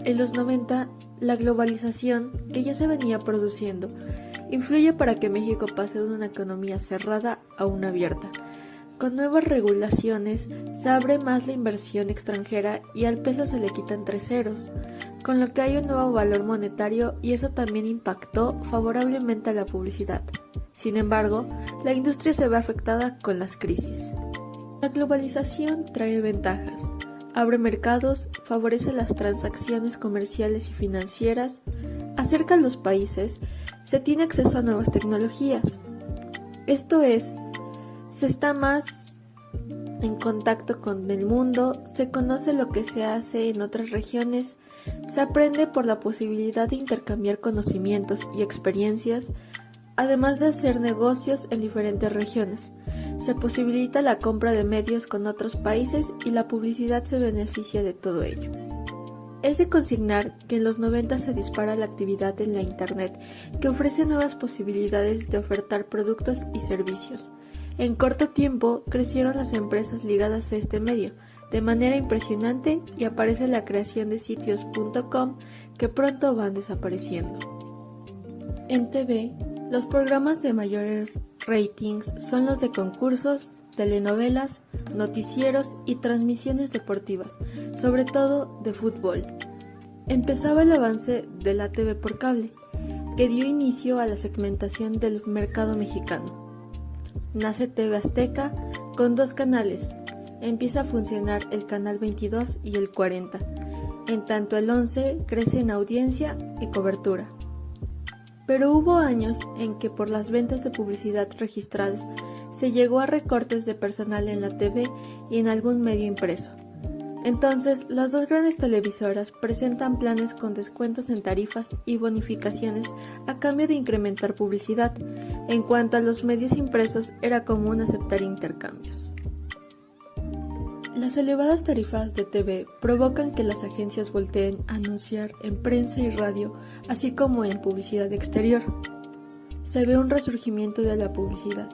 En los 90, la globalización, que ya se venía produciendo, influye para que México pase de una economía cerrada a una abierta. Con nuevas regulaciones, se abre más la inversión extranjera y al peso se le quitan 3 ceros, con lo que hay un nuevo valor monetario y eso también impactó favorablemente a la publicidad. Sin embargo, la industria se ve afectada con las crisis. La globalización trae ventajas. Abre mercados, favorece las transacciones comerciales y financieras, acerca a los países, se tiene acceso a nuevas tecnologías. Esto es, se está más en contacto con el mundo, se conoce lo que se hace en otras regiones, se aprende por la posibilidad de intercambiar conocimientos y experiencias, además de hacer negocios en diferentes regiones. Se posibilita la compra de medios con otros países y la publicidad se beneficia de todo ello. Es de consignar que en los 90 se dispara la actividad en la Internet, que ofrece nuevas posibilidades de ofertar productos y servicios. En corto tiempo crecieron las empresas ligadas a este medio, de manera impresionante y aparece la creación de sitios.com que pronto van desapareciendo. En TV, los programas de mayores ratings son los de concursos, telenovelas, noticieros y transmisiones deportivas, sobre todo de fútbol. Empezaba el avance de la TV por cable, que dio inicio a la segmentación del mercado mexicano. Nace TV Azteca con 2 canales. Empieza a funcionar el canal 22 y el 40. En tanto el 11 crece en audiencia y cobertura. Pero hubo años en que por las ventas de publicidad registradas se llegó a recortes de personal en la TV y en algún medio impreso. Entonces, las 2 grandes televisoras presentan planes con descuentos en tarifas y bonificaciones a cambio de incrementar publicidad. En cuanto a los medios impresos, era común aceptar intercambios. Las elevadas tarifas de TV provocan que las agencias volteen a anunciar en prensa y radio, así como en publicidad exterior. Se ve un resurgimiento de la publicidad.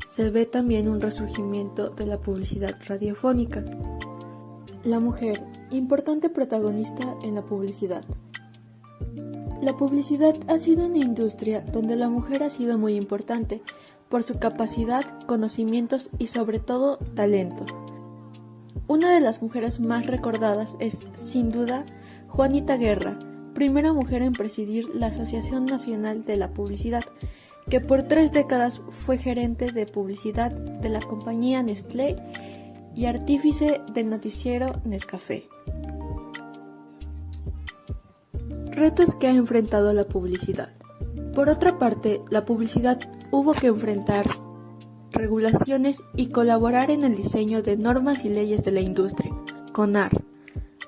Se ve también un resurgimiento de la publicidad radiofónica. La mujer, importante protagonista en la publicidad. La publicidad ha sido una industria donde la mujer ha sido muy importante por su capacidad, conocimientos y sobre todo talento. Una de las mujeres más recordadas es, sin duda, Juanita Guerra, primera mujer en presidir la Asociación Nacional de la Publicidad, que por 3 décadas fue gerente de publicidad de la compañía Nestlé y artífice del noticiero Nescafé. Retos que ha enfrentado la publicidad. Por otra parte, la publicidad hubo que enfrentar regulaciones y colaborar en el diseño de normas y leyes de la industria, CONAR,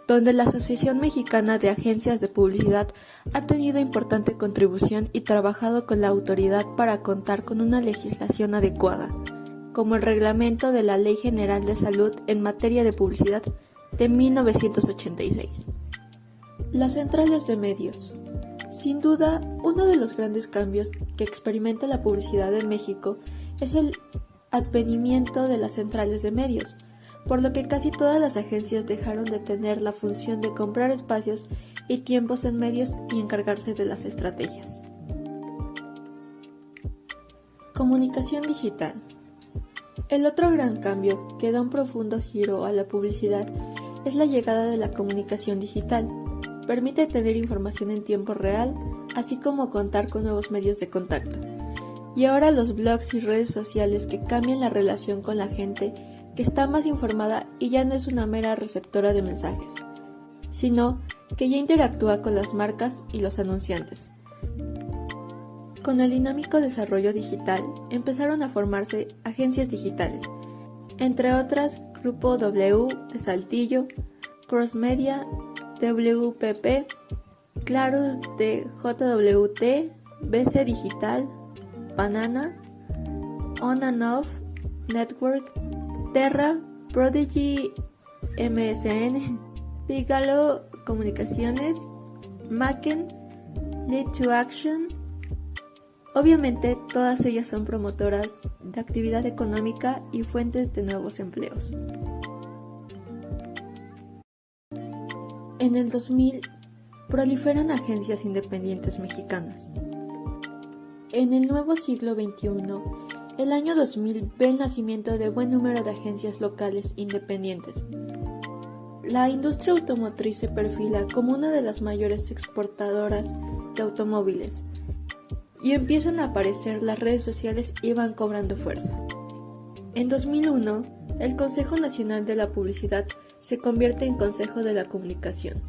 donde la Asociación Mexicana de Agencias de Publicidad ha tenido importante contribución y trabajado con la autoridad para contar con una legislación adecuada, como el Reglamento de la Ley General de Salud en materia de publicidad de 1986. Las centrales de medios. Sin duda, uno de los grandes cambios que experimenta la publicidad en México es el advenimiento de las centrales de medios, por lo que casi todas las agencias dejaron de tener la función de comprar espacios y tiempos en medios y encargarse de las estrategias. Comunicación digital. El otro gran cambio que da un profundo giro a la publicidad es la llegada de la comunicación digital. Permite tener información en tiempo real, así como contar con nuevos medios de contacto. Y ahora los blogs y redes sociales que cambian la relación con la gente, que está más informada y ya no es una mera receptora de mensajes, sino que ya interactúa con las marcas y los anunciantes. Con el dinámico desarrollo digital empezaron a formarse agencias digitales, entre otras Grupo W de Saltillo, Crossmedia, WPP, Clarus de JWT, BC Digital, Banana, On and Off Network, Terra, Prodigy MSN, Pigalo Comunicaciones, Macken, Lead to Action. Obviamente todas ellas son promotoras de actividad económica y fuentes de nuevos empleos. En el 2000 proliferan agencias independientes mexicanas. En el nuevo siglo XXI, el año 2000 ve el nacimiento de buen número de agencias locales independientes. La industria automotriz se perfila como una de las mayores exportadoras de automóviles y empiezan a aparecer las redes sociales y van cobrando fuerza. En 2001, el Consejo Nacional de la Publicidad se convierte en Consejo de la Comunicación.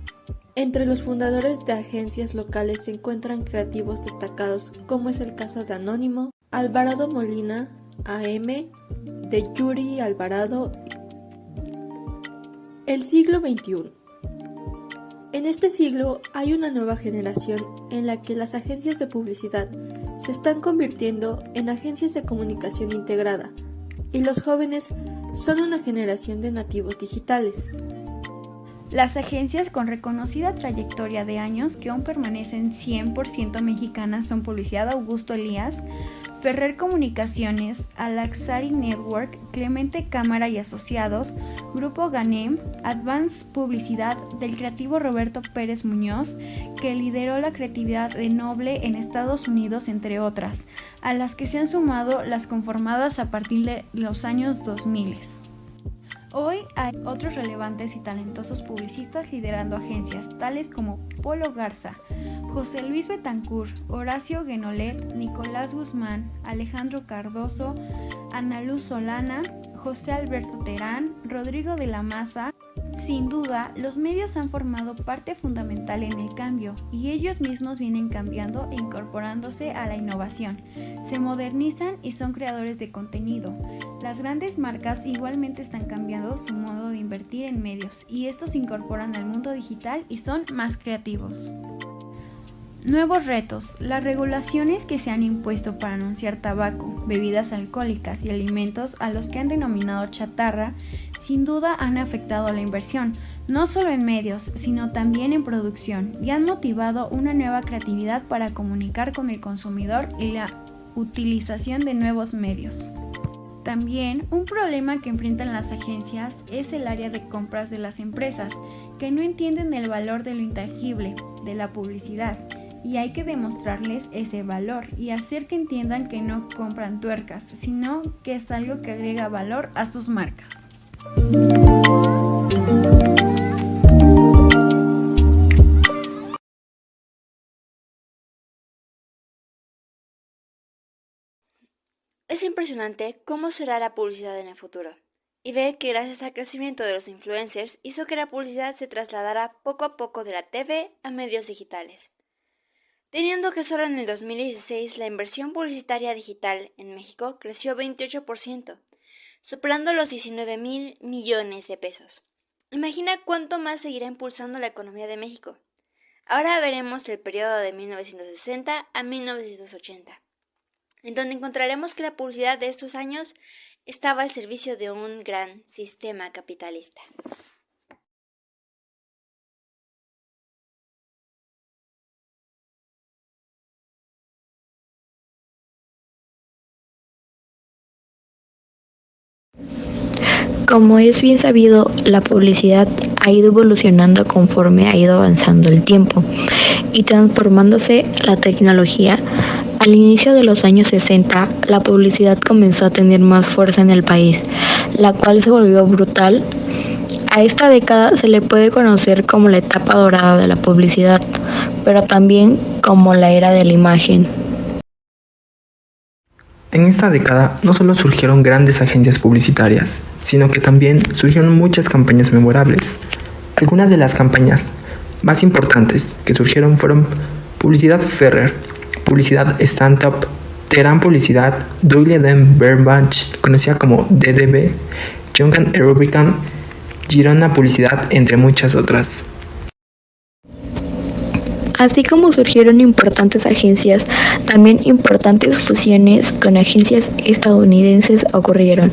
Entre los fundadores de agencias locales se encuentran creativos destacados como es el caso de Anónimo, Alvarado Molina, AM, de Yuri Alvarado. El siglo XXI. En este siglo hay una nueva generación en la que las agencias de publicidad se están convirtiendo en agencias de comunicación integrada y los jóvenes son una generación de nativos digitales. Las agencias con reconocida trayectoria de años que aún permanecen 100% mexicanas son Publicidad Augusto Elías, Ferrer Comunicaciones, Alaxari Network, Clemente Cámara y Asociados, Grupo Ganem, Advance Publicidad del creativo Roberto Pérez Muñoz, que lideró la creatividad de Noble en Estados Unidos, entre otras, a las que se han sumado las conformadas a partir de los años 2000. Hoy hay otros relevantes y talentosos publicistas liderando agencias, tales como Polo Garza, José Luis Betancourt, Horacio Guenolet, Nicolás Guzmán, Alejandro Cardoso, Ana Luz Solana, José Alberto Terán, Rodrigo de la Maza. Sin duda, los medios han formado parte fundamental en el cambio y ellos mismos vienen cambiando e incorporándose a la innovación. Se modernizan y son creadores de contenido. Las grandes marcas igualmente están cambiando su modo de invertir en medios y estos se incorporan al mundo digital y son más creativos. Nuevos retos. Las regulaciones que se han impuesto para anunciar tabaco, bebidas alcohólicas y alimentos a los que han denominado chatarra, sin duda han afectado a la inversión, no solo en medios, sino también en producción, y han motivado una nueva creatividad para comunicar con el consumidor y la utilización de nuevos medios. También un problema que enfrentan las agencias es el área de compras de las empresas, que no entienden el valor de lo intangible, de la publicidad, y hay que demostrarles ese valor y hacer que entiendan que no compran tuercas, sino que es algo que agrega valor a sus marcas. Es impresionante cómo será la publicidad en el futuro, y ver que gracias al crecimiento de los influencers hizo que la publicidad se trasladara poco a poco de la TV a medios digitales. Teniendo que solo en el 2016 la inversión publicitaria digital en México creció 28%, superando los 19,000 millones de pesos. Imagina cuánto más seguirá impulsando la economía de México. Ahora veremos el periodo de 1960 a 1980, en donde encontraremos que la publicidad de estos años estaba al servicio de un gran sistema capitalista. Como es bien sabido, la publicidad ha ido evolucionando conforme ha ido avanzando el tiempo y transformándose la tecnología. Al inicio de los años 60, la publicidad comenzó a tener más fuerza en el país, la cual se volvió brutal. A esta década se le puede conocer como la etapa dorada de la publicidad, pero también como la era de la imagen. En esta década no solo surgieron grandes agencias publicitarias, sino que también surgieron muchas campañas memorables. Algunas de las campañas más importantes que surgieron fueron Publicidad Ferrer, Publicidad Stantup, Terán Publicidad, Doyle Dem Bernbach, conocida como DDB, Junghans Rubicon, Girona Publicidad, entre muchas otras. Así como surgieron importantes agencias, también importantes fusiones con agencias estadounidenses ocurrieron.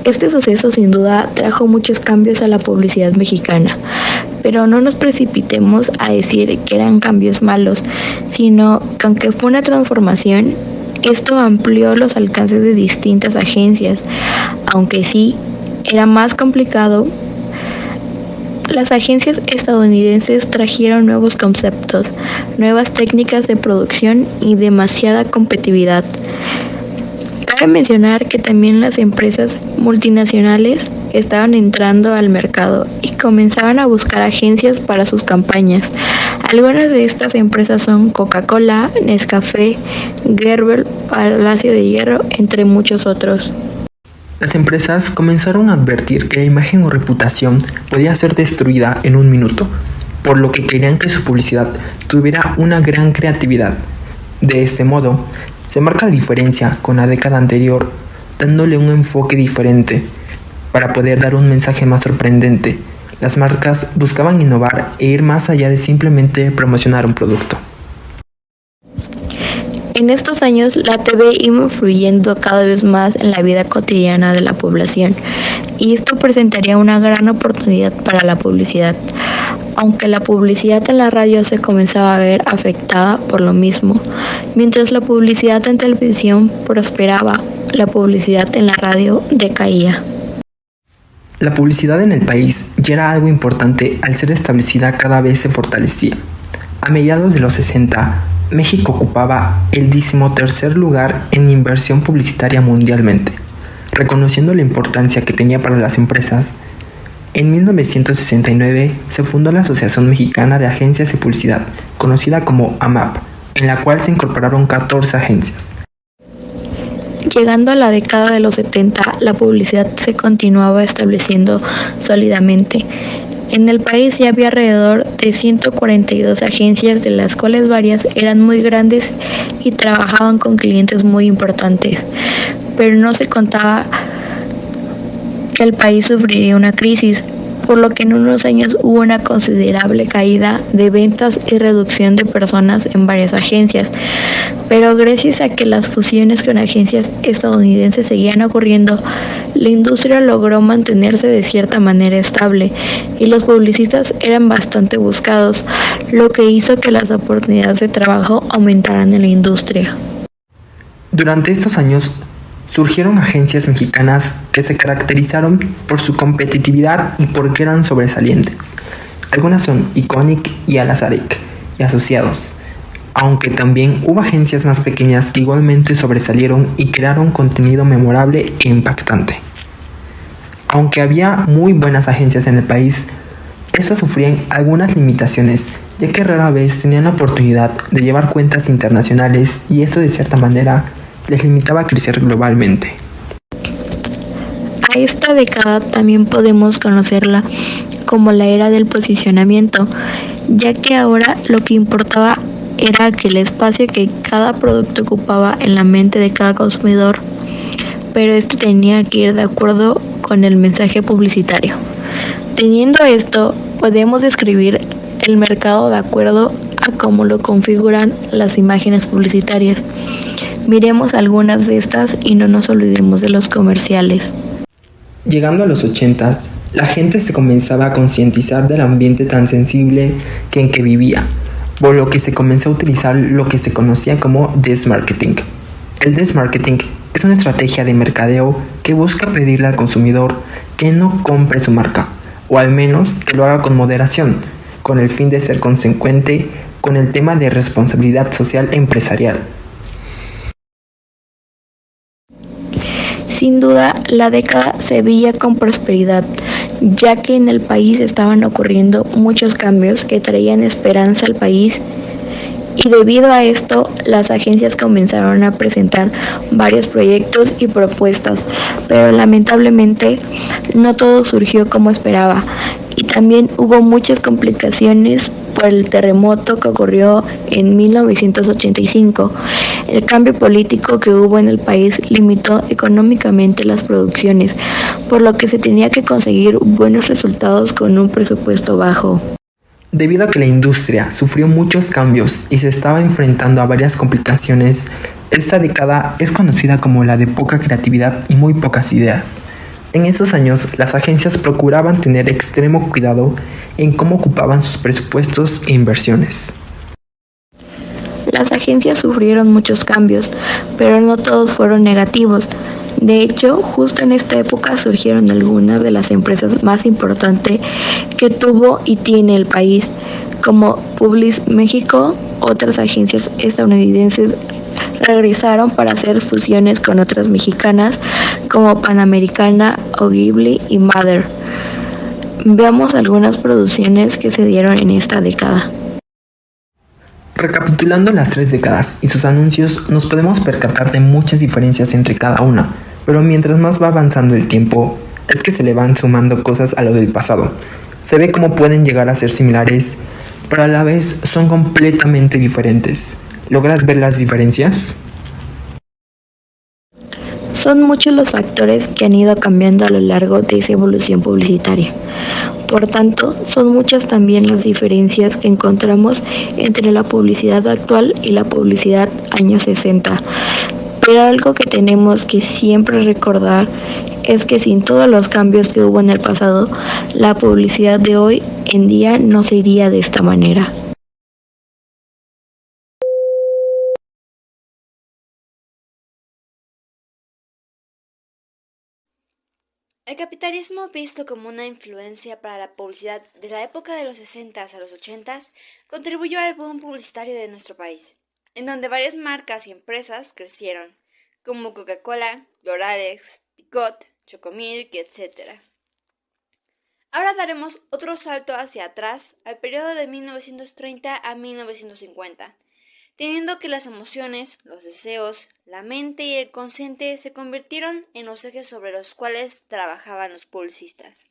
Este suceso sin duda trajo muchos cambios a la publicidad mexicana, pero no nos precipitemos a decir que eran cambios malos, sino que aunque fue una transformación, esto amplió los alcances de distintas agencias, aunque sí era más complicado. Las agencias estadounidenses trajeron nuevos conceptos, nuevas técnicas de producción y demasiada competitividad. Cabe mencionar que también las empresas multinacionales estaban entrando al mercado y comenzaban a buscar agencias para sus campañas. Algunas de estas empresas son Coca-Cola, Nescafé, Gerber, Palacio de Hierro, entre muchos otros. Las empresas comenzaron a advertir que la imagen o reputación podía ser destruida en un minuto, por lo que querían que su publicidad tuviera una gran creatividad. De este modo, se marca la diferencia con la década anterior, dándole un enfoque diferente. Para poder dar un mensaje más sorprendente, las marcas buscaban innovar e ir más allá de simplemente promocionar un producto. En estos años, la TV iba influyendo cada vez más en la vida cotidiana de la población, y esto presentaría una gran oportunidad para la publicidad. Aunque la publicidad en la radio se comenzaba a ver afectada por lo mismo, mientras la publicidad en televisión prosperaba, la publicidad en la radio decaía. La publicidad en el país ya era algo importante, al ser establecida cada vez se fortalecía. A mediados de los 60, México ocupaba el 13º lugar en inversión publicitaria mundialmente. Reconociendo la importancia que tenía para las empresas, en 1969 se fundó la Asociación Mexicana de Agencias de Publicidad, conocida como AMAP, en la cual se incorporaron 14 agencias. Llegando a la década de los 70, la publicidad se continuaba estableciendo sólidamente. En el país ya había alrededor de 142 agencias, de las cuales varias eran muy grandes y trabajaban con clientes muy importantes. Pero no se contaba que el país sufriría una crisis, por lo que en unos años hubo una considerable caída de ventas y reducción de personas en varias agencias. Pero gracias a que las fusiones con agencias estadounidenses seguían ocurriendo, la industria logró mantenerse de cierta manera estable y los publicistas eran bastante buscados, lo que hizo que las oportunidades de trabajo aumentaran en la industria. Durante estos años, surgieron agencias mexicanas que se caracterizaron por su competitividad y porque eran sobresalientes. Algunas son Iconic y Alazarek y asociados, aunque también hubo agencias más pequeñas que igualmente sobresalieron y crearon contenido memorable e impactante. Aunque había muy buenas agencias en el país, estas sufrían algunas limitaciones, ya que rara vez tenían la oportunidad de llevar cuentas internacionales y esto de cierta manera les limitaba a crecer globalmente. A esta década también podemos conocerla como la era del posicionamiento, ya que ahora lo que importaba era que el espacio que cada producto ocupaba en la mente de cada consumidor, pero esto tenía que ir de acuerdo con el mensaje publicitario. Teniendo esto, podemos describir el mercado de acuerdo a cómo lo configuran las imágenes publicitarias. Miremos algunas de estas y no nos olvidemos de los comerciales. Llegando a los 80s, la gente se comenzaba a concientizar del ambiente tan sensible en que vivía, por lo que se comenzó a utilizar lo que se conocía como desk marketing. El desk marketing es una estrategia de mercadeo que busca pedirle al consumidor que no compre su marca, o al menos que lo haga con moderación, con el fin de ser consecuente con el tema de responsabilidad social empresarial. Sin duda, la década se veía con prosperidad, ya que en el país estaban ocurriendo muchos cambios que traían esperanza al país, y debido a esto, las agencias comenzaron a presentar varios proyectos y propuestas, pero lamentablemente no todo surgió como esperaba, y también hubo muchas complicaciones por el terremoto que ocurrió en 1985. El cambio político que hubo en el país limitó económicamente las producciones, por lo que se tenía que conseguir buenos resultados con un presupuesto bajo. Debido a que la industria sufrió muchos cambios y se estaba enfrentando a varias complicaciones, esta década es conocida como la de poca creatividad y muy pocas ideas. En estos años, las agencias procuraban tener extremo cuidado en cómo ocupaban sus presupuestos e inversiones. Las agencias sufrieron muchos cambios, pero no todos fueron negativos. De hecho, justo en esta época surgieron algunas de las empresas más importantes que tuvo y tiene el país, como Publis México. Otras agencias estadounidenses regresaron para hacer fusiones con otras mexicanas como Panamericana, Ogilvy y Mather. Veamos algunas producciones que se dieron en esta década. Recapitulando las 3 décadas y sus anuncios, nos podemos percatar de muchas diferencias entre cada una, pero mientras más va avanzando el tiempo, es que se le van sumando cosas a lo del pasado. Se ve cómo pueden llegar a ser similares, pero a la vez son completamente diferentes. ¿Logras ver las diferencias? Son muchos los factores que han ido cambiando a lo largo de esa evolución publicitaria. Por tanto, son muchas también las diferencias que encontramos entre la publicidad actual y la publicidad años 60. Pero algo que tenemos que siempre recordar es que sin todos los cambios que hubo en el pasado, la publicidad de hoy en día no se iría de esta manera. El capitalismo, visto como una influencia para la publicidad de la época de los 60s a los 80s, contribuyó al boom publicitario de nuestro país, en donde varias marcas y empresas crecieron, como Coca-Cola, Doralex, Picot, Chocomilk, etc. Ahora daremos otro salto hacia atrás al periodo de 1930 a 1950, teniendo que las emociones, los deseos, la mente y el consciente se convirtieron en los ejes sobre los cuales trabajaban los publicistas.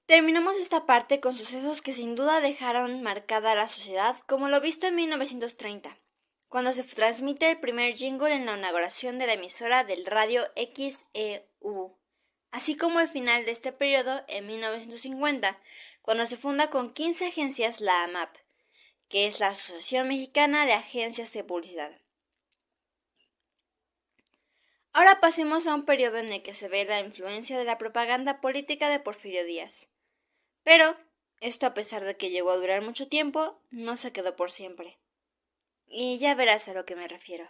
Terminamos esta parte con sucesos que sin duda dejaron marcada a la sociedad, como lo visto en 1930, cuando se transmite el primer jingle en la inauguración de la emisora del radio XEU, así como el final de este periodo en 1950, cuando se funda con 15 agencias la AMAP, que es la Asociación Mexicana de Agencias de Publicidad. Ahora pasemos a un periodo en el que se ve la influencia de la propaganda política de Porfirio Díaz. Pero, esto a pesar de que llegó a durar mucho tiempo, no se quedó por siempre. Y ya verás a lo que me refiero.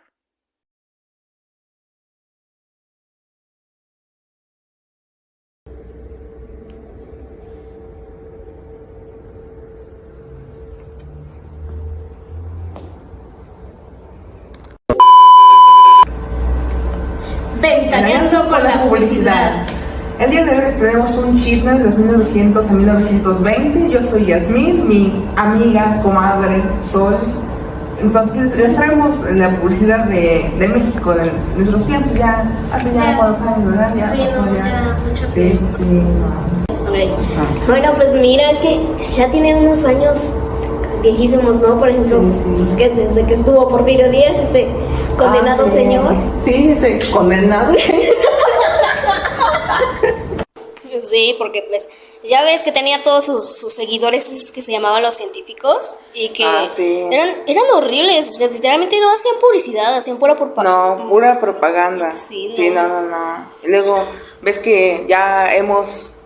Ventaneando con la publicidad. El día de hoy les traemos un chisme de los 1900 a 1920. Yo soy Yasmín, mi amiga, comadre, Sol. Entonces les traemos la publicidad de México, de nuestros tiempos, ya hace ya 4 años, ¿verdad? Ya sí, pasó no, ya. Ya mucho Sí, tiempo. sí, sí. No. Okay. Bueno, pues mira, es que ya tiene unos años viejísimos, ¿no? Por ejemplo, pues que desde que estuvo Porfirio Díaz, ese condenado sí. señor. Sí, ese condenado. Sí, porque pues ya ves que tenía todos sus seguidores, esos que se llamaban los científicos, y que eran horribles, o sea, literalmente no hacían publicidad, hacían pura propaganda. No, pura propaganda. Sí, no. Y luego ves que ya hemos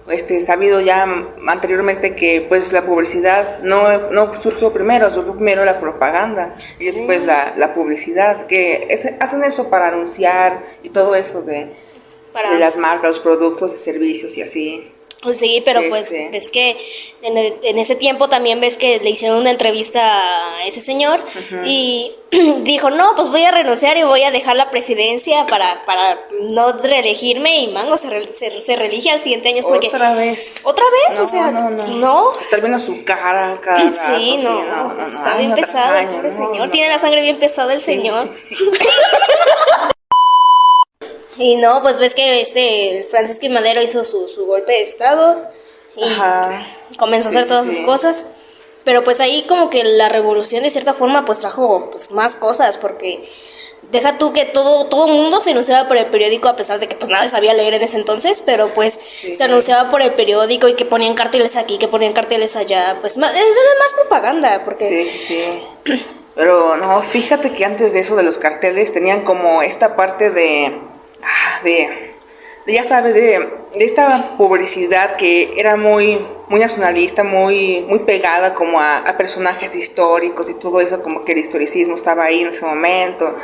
sabido ya anteriormente que pues la publicidad no surgió primero la propaganda y después la publicidad, que hacen eso para anunciar y todo eso de las marcas, los productos y servicios y así. Sí, pero ves que en ese tiempo también ves que le hicieron una entrevista a ese señor y dijo, no, pues voy a renunciar y voy a dejar la presidencia para no reelegirme, y mango se reelige al siguiente año. ¿Otra vez? ¿Otra vez? No, o sea, no. Está viendo su cara cada rato. Sí, no, está bien pesado el pobre señor. Tiene la sangre bien pesada el señor. Sí. Y no, pues ves que el Francisco I. Madero hizo su golpe de estado y comenzó a hacer todas sus cosas, pero pues ahí como que la revolución de cierta forma pues trajo pues más cosas, porque deja tú que todo mundo se anunciaba por el periódico, a pesar de que pues nadie sabía leer en ese entonces, pero pues se anunciaba por el periódico, y que ponían carteles aquí, que ponían carteles allá, pues eso era más propaganda, porque... Sí. Pero no, fíjate que antes de eso de los carteles tenían como esta parte de ya sabes, de esta publicidad que era muy nacionalista, muy pegada como a personajes históricos y todo eso, como que el historicismo estaba ahí en ese momento.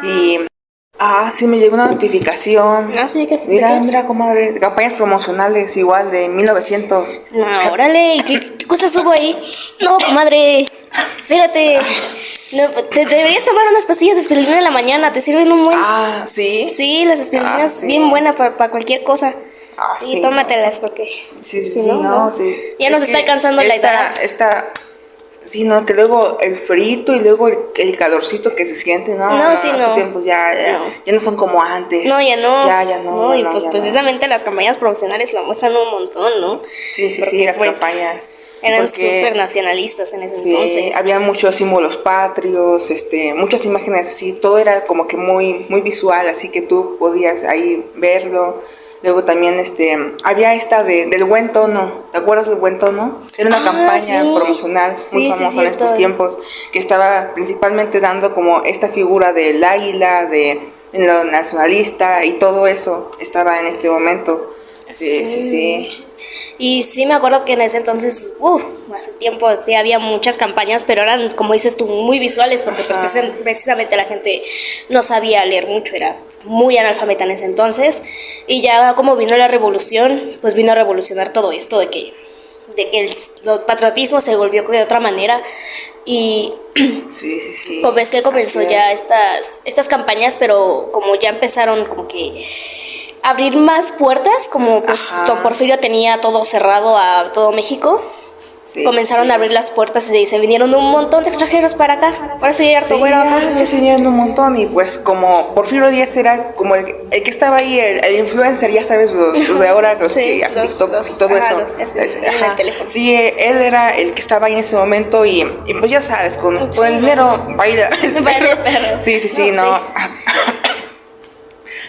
Y sí, me llegó una notificación. Mira, comadre, campañas promocionales igual de 1900. Órale, ¿qué cosas hubo ahí? No, comadre, espérate. No, te deberías tomar unas pastillas de espirulina en la mañana, te sirven un buen... ¿sí? Sí, las aspirinas bien buenas para cualquier cosa. Y tómatelas porque... Sí. Ya nos está alcanzando la edad. Sí, no, que luego el frito y luego el calorcito que se siente, ¿no? Esos tiempos ya no son como antes. No, ya no. Ya no. Y pues precisamente las campañas promocionales lo muestran un montón, ¿no? Sí, las campañas. Eran súper nacionalistas en ese entonces. Había muchos símbolos patrios, muchas imágenes así, todo era como que muy visual, así que tú podías ahí verlo. Luego también había esta del buen tono, ¿te acuerdas del buen tono? Era una campaña promocional muy famosa en estos tiempos, que estaba principalmente dando como esta figura del águila, en lo nacionalista, y todo eso estaba en este momento. Sí. Y sí me acuerdo que en ese entonces, hace tiempo sí había muchas campañas, pero eran, como dices tú, muy visuales, porque pues, precisamente la gente no sabía leer mucho, era muy analfabeta en ese entonces. Y ya como vino la revolución, pues vino a revolucionar todo esto de que el patriotismo se volvió de otra manera. Y como ves que comenzó ya estas campañas, pero como ya empezaron como que abrir más puertas, como pues don Porfirio tenía todo cerrado a todo México, comenzaron a abrir las puertas y se vinieron un montón de extranjeros para acá. Ahora sí, harto güero acá. Ya se vinieron un montón y pues como Porfirio Díaz era como el que estaba ahí, el influencer, ya sabes, los de ahora, los que hacen TikTok y todo eso. En el teléfono. Sí, él era el que estaba ahí en ese momento y pues ya sabes, con el dinero baila el perro. Sí, no.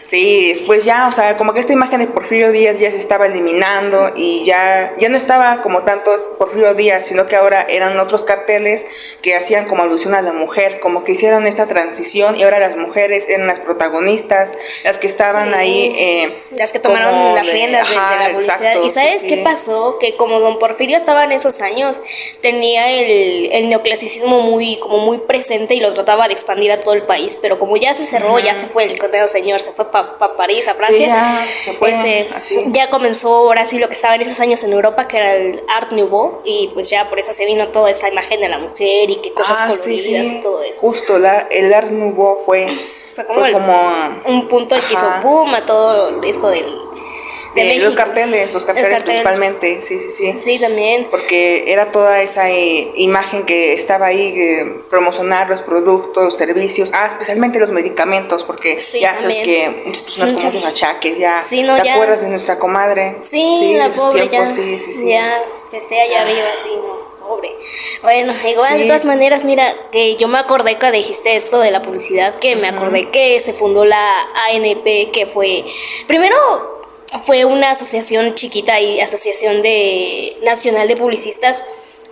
Sí, después ya, o sea, como que esta imagen de Porfirio Díaz ya se estaba eliminando y ya no estaba como tantos Porfirio Díaz, sino que ahora eran otros carteles que hacían como alusión a la mujer, como que hicieron esta transición y ahora las mujeres eran las protagonistas, las que estaban ahí. Las que tomaron las riendas de la publicidad. Exacto, ¿y sabes qué pasó? Que como don Porfirio estaba en esos años, tenía el neoclasicismo muy presente y lo trataba de expandir a todo el país, pero como ya se cerró, ya se fue el conteo señor, se fue para París, a Francia. Sí, ya se fue, ya comenzó ahora sí lo que estaba en esos años en Europa, que era el Art Nouveau, y pues ya por eso se vino toda esa imagen de la mujer y que cosas coloridas y todo eso. Justo, el Art Nouveau fue como un punto que hizo boom a todo esto de México. Los carteles principalmente, sí. Sí, también. Porque era toda esa imagen que estaba ahí, promocionar los productos, servicios, especialmente los medicamentos, porque ya sabes que muchas personas con muchos achaques, ¿te acuerdas de nuestra comadre? Sí, la pobre tiempos, ya, que esté allá arriba, sí, no. Pobre. Bueno, igual de todas maneras, mira, que yo me acordé que dijiste esto de la publicidad, que me acordé que se fundó la ANP, que fue, primero fue una asociación chiquita y asociación nacional de publicistas,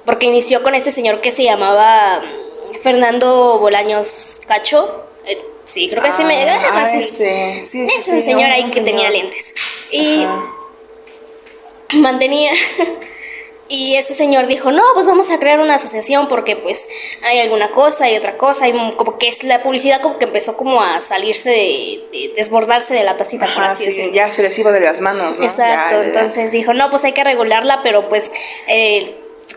porque inició con este señor que se llamaba Fernando Bolaños Cacho. Sí, creo que sí me es un señor ahí que tenía lentes y mantenía. Y ese señor dijo, no, pues vamos a crear una asociación porque pues hay alguna cosa y otra cosa, y como que es la publicidad como que empezó como a salirse de desbordarse de la tacita, por así decirlo. Ya se les iba de las manos, ¿no? Exacto, entonces dijo, no, pues hay que regularla, pero pues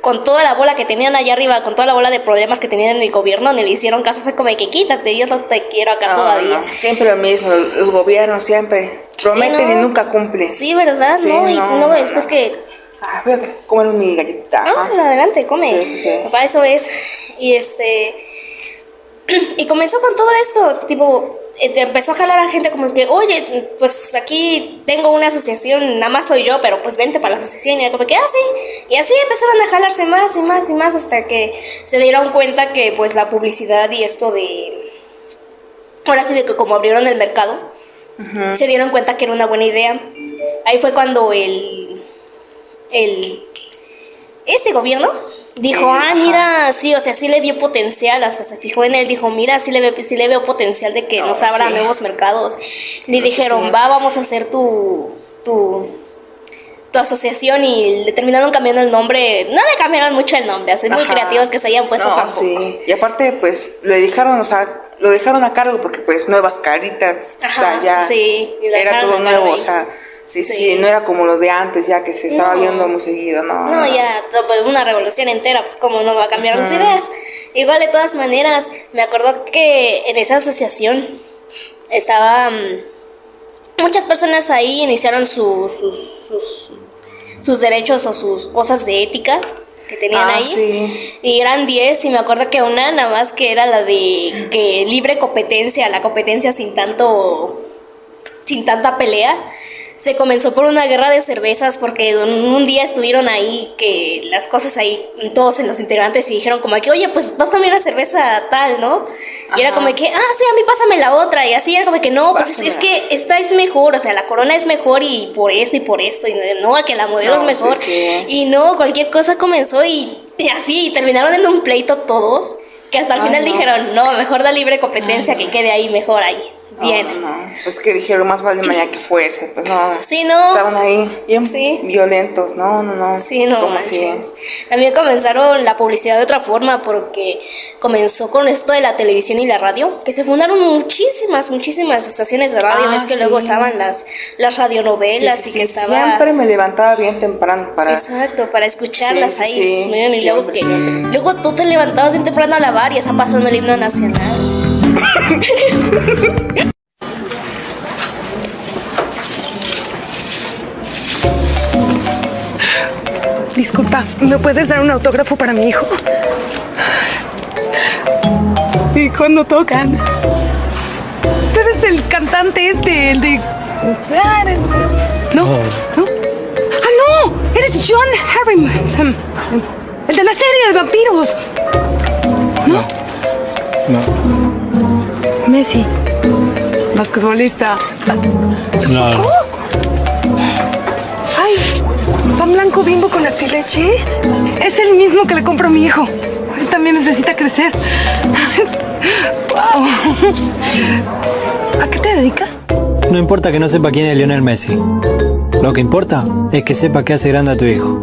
con toda la bola que tenían allá arriba, con toda la bola de problemas que tenían en el gobierno, ni le hicieron caso, fue como que quítate, yo no te quiero acá todavía. No, siempre lo mismo, los gobiernos siempre prometen y nunca cumplen. Sí, ¿verdad? ¿No? Y luego después que... voy a comer mi galletita. Adelante, come. Sí. Para eso es. Y y comenzó con todo esto, tipo, empezó a jalar a gente como que, oye, pues aquí tengo una asociación, nada más soy yo, pero pues vente para la asociación. Y era como que, sí. Y así empezaron a jalarse más y más y más hasta que se dieron cuenta que pues la publicidad y esto ahora sí de que como abrieron el mercado, se dieron cuenta que era una buena idea. Ahí fue cuando este gobierno dijo, mira, sí, o sea, sí le vio potencial, hasta se fijó en él, dijo, mira, sí le veo potencial de que nos abra nuevos mercados. Y dijeron, vamos a hacer tu asociación, y le terminaron cambiando el nombre. No le cambiaron mucho el nombre, así muy creativos que se hayan puesto tampoco. Sí, y aparte, pues, lo dejaron a cargo porque, pues, nuevas caritas, o sea, ya era todo nuevo, o sea... Sí, no era como lo de antes, ya que se estaba viendo muy seguido, ¿no? Ya, una revolución entera, pues cómo no va a cambiar las ideas. Igual, de todas maneras, me acuerdo que en esa asociación muchas personas ahí iniciaron sus derechos o sus cosas de ética que tenían ahí, y eran 10, y me acuerdo que una nada más que era la de que libre competencia, la competencia sin tanta pelea. Se comenzó por una guerra de cervezas porque un día estuvieron ahí, que las cosas ahí, todos los integrantes, y dijeron como que, oye, pues vas a cambiar la cerveza tal, ¿no? Y era como que, sí, a mí pásame la otra, y así era como que, no, pues es que esta es mejor, o sea, la Corona es mejor y por esto, y no, que la Modelo es mejor, y no, cualquier cosa comenzó y así, terminaron en un pleito todos, que hasta el final dijeron, no, mejor da libre competencia, que quede ahí mejor ahí. Bien. Pues que dijeron, más vale mañana que fuerza, pues no. Sí, no. Estaban ahí bien violentos, no. Sí, no manches. También comenzaron la publicidad de otra forma, porque comenzó con esto de la televisión y la radio, que se fundaron muchísimas estaciones de radio. Ves que luego estaban las radionovelas y que estaba... Siempre me levantaba bien temprano para... Exacto, para escucharlas ahí. Miren, y luego tú te levantabas bien temprano a lavar y está pasando el himno nacional. Disculpa, ¿me puedes dar un autógrafo para mi hijo? ¿Y cuándo tocan? Tú eres el cantante el de... ¿No? ¿No? ¡Ah, no! Eres John Harriman, el de la serie de vampiros. ¿No? No. Messi, basquetbolista. No. ¡Oh! ¡Ay! ¿Pan blanco Bimbo con Actileche? Es el mismo que le compro a mi hijo. Él también necesita crecer. ¡Wow! ¿A qué te dedicas? No importa que no sepa quién es Lionel Messi. Lo que importa es que sepa que hace grande a tu hijo.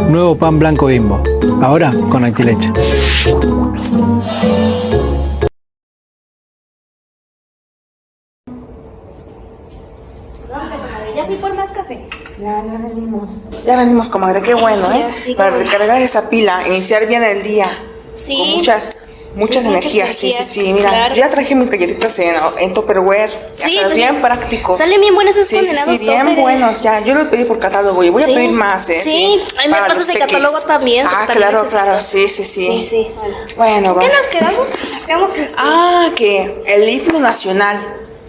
Nuevo pan blanco Bimbo. Ahora con Actileche. Ya fui por más café. Ya venimos. Ya venimos, comadre. Qué bueno, ¿eh? Sí, para recargar esa pila, iniciar bien el día. Sí. Con muchas energías. Sí. Mira, claro. ya traje mis galletitas en Tupperware. Sí, ya sabes, bien prácticos. Salen bien buenos esos condenados Sí, bien Tupper. buenos. Ya, yo lo pedí por catálogo y voy a pedir más, ¿eh? Sí, a mí me para pasas los el tequis. catálogo también. Ah, porque también claro. necesito. Sí. Bueno. ¿Qué vamos. nos quedamos? Nos quedamos que el himno nacional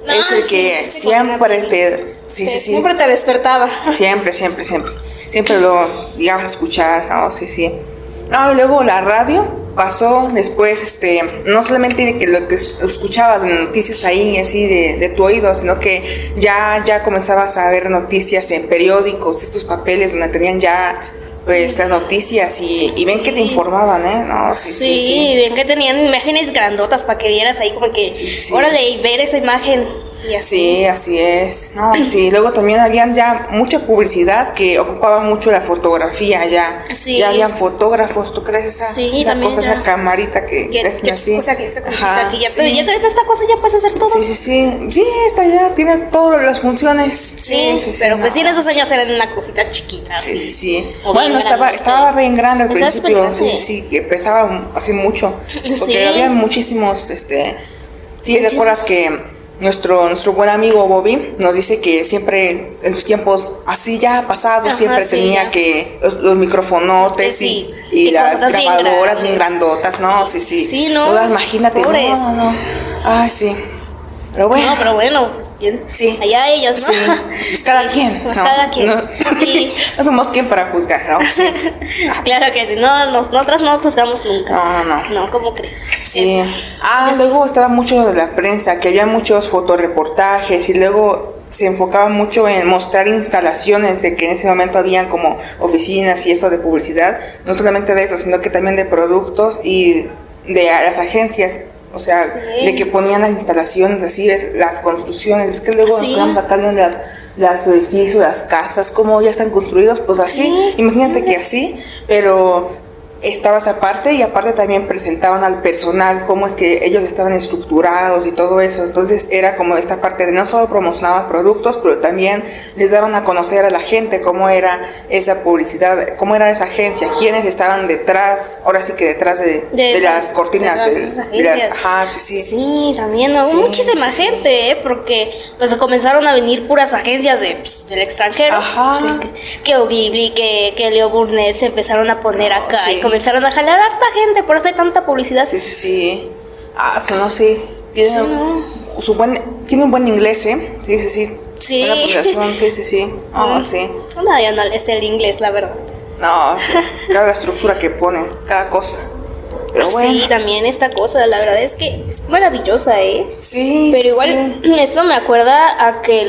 es el que siempre te... Siempre te despertaba. Siempre lo llegamos a escuchar, ¿no? Sí. No, y luego la radio pasó después, no solamente que lo que escuchabas de noticias ahí, así de tu oído, sino que ya comenzabas a ver noticias en periódicos, estos papeles donde tenían ya pues las noticias y ven que te informaban, ¿eh? No, sí. Ven que tenían imágenes grandotas para que vieras ahí como que, órale, y ver esa imagen. Y así. Sí, así es. No, sí, luego también habían ya mucha publicidad que ocupaba mucho la fotografía ya. Sí. Ya habían fotógrafos, ¿tú crees esa cosa, esa camarita que hacen así? O sea, que esa cosita que ya, pero ya esta cosa ya puedes hacer todo. Sí, esta ya tiene todas las funciones. Sí, pero pues sí, en esos años era una cosita chiquita. Sí. O bueno, bien estaba bien grande al Estaba principio. súper grande. Sí, que pesaba así mucho. Porque Sí. había muchísimos, sí, recuerdas que nuestro buen amigo Bobby nos dice que siempre en sus tiempos así ya pasados siempre tenía que los microfonotes y las grabadoras bien grandotas, ¿no? Sí. Sí, no. Ahora imagínate, pobres. No. Ay, sí. Pero bueno. No, pero bueno, pues bien. Sí. Allá ellos, ¿no? Sí. Pues cada quien. Pues cada quien. No somos quien para juzgar, ¿no? Sí. Claro que sí. No, nosotras no juzgamos nunca. No, ¿cómo crees? Sí. Luego estaba mucho de la prensa, que había muchos fotoreportajes y luego se enfocaba mucho en mostrar instalaciones de que en ese momento habían como oficinas y eso de publicidad, no solamente de eso, sino que también de productos y de las agencias. O sea, de que ponían las instalaciones así, ¿ves? Las construcciones, ves que luego estamos acá viendo los edificios, las casas, cómo ya están construidos, pues así, imagínate que así, pero estaba esa parte y aparte también presentaban al personal cómo es que ellos estaban estructurados y todo eso. Entonces era como esta parte de no solo promocionaban productos, pero también les daban a conocer a la gente cómo era esa publicidad, cómo era esa agencia, quiénes estaban detrás, ahora sí que detrás de las cortinas de esas agencias. Sí, también hubo muchísima gente, porque pues comenzaron a venir puras agencias del extranjero. Que Ogilvy, que Leo Burnett se empezaron a poner acá y comenzaron a jalar harta gente, por eso hay tanta publicidad. Sí. Sonó sí. Tiene un buen inglés, ¿eh? Sí. Sí. Sí. Sí. No, ya no es el inglés, la verdad. No, cada estructura que ponen, cada cosa. Pero bueno. Sí, también esta cosa, la verdad es que es maravillosa, ¿eh? Sí. Pero igual, esto me acuerda a que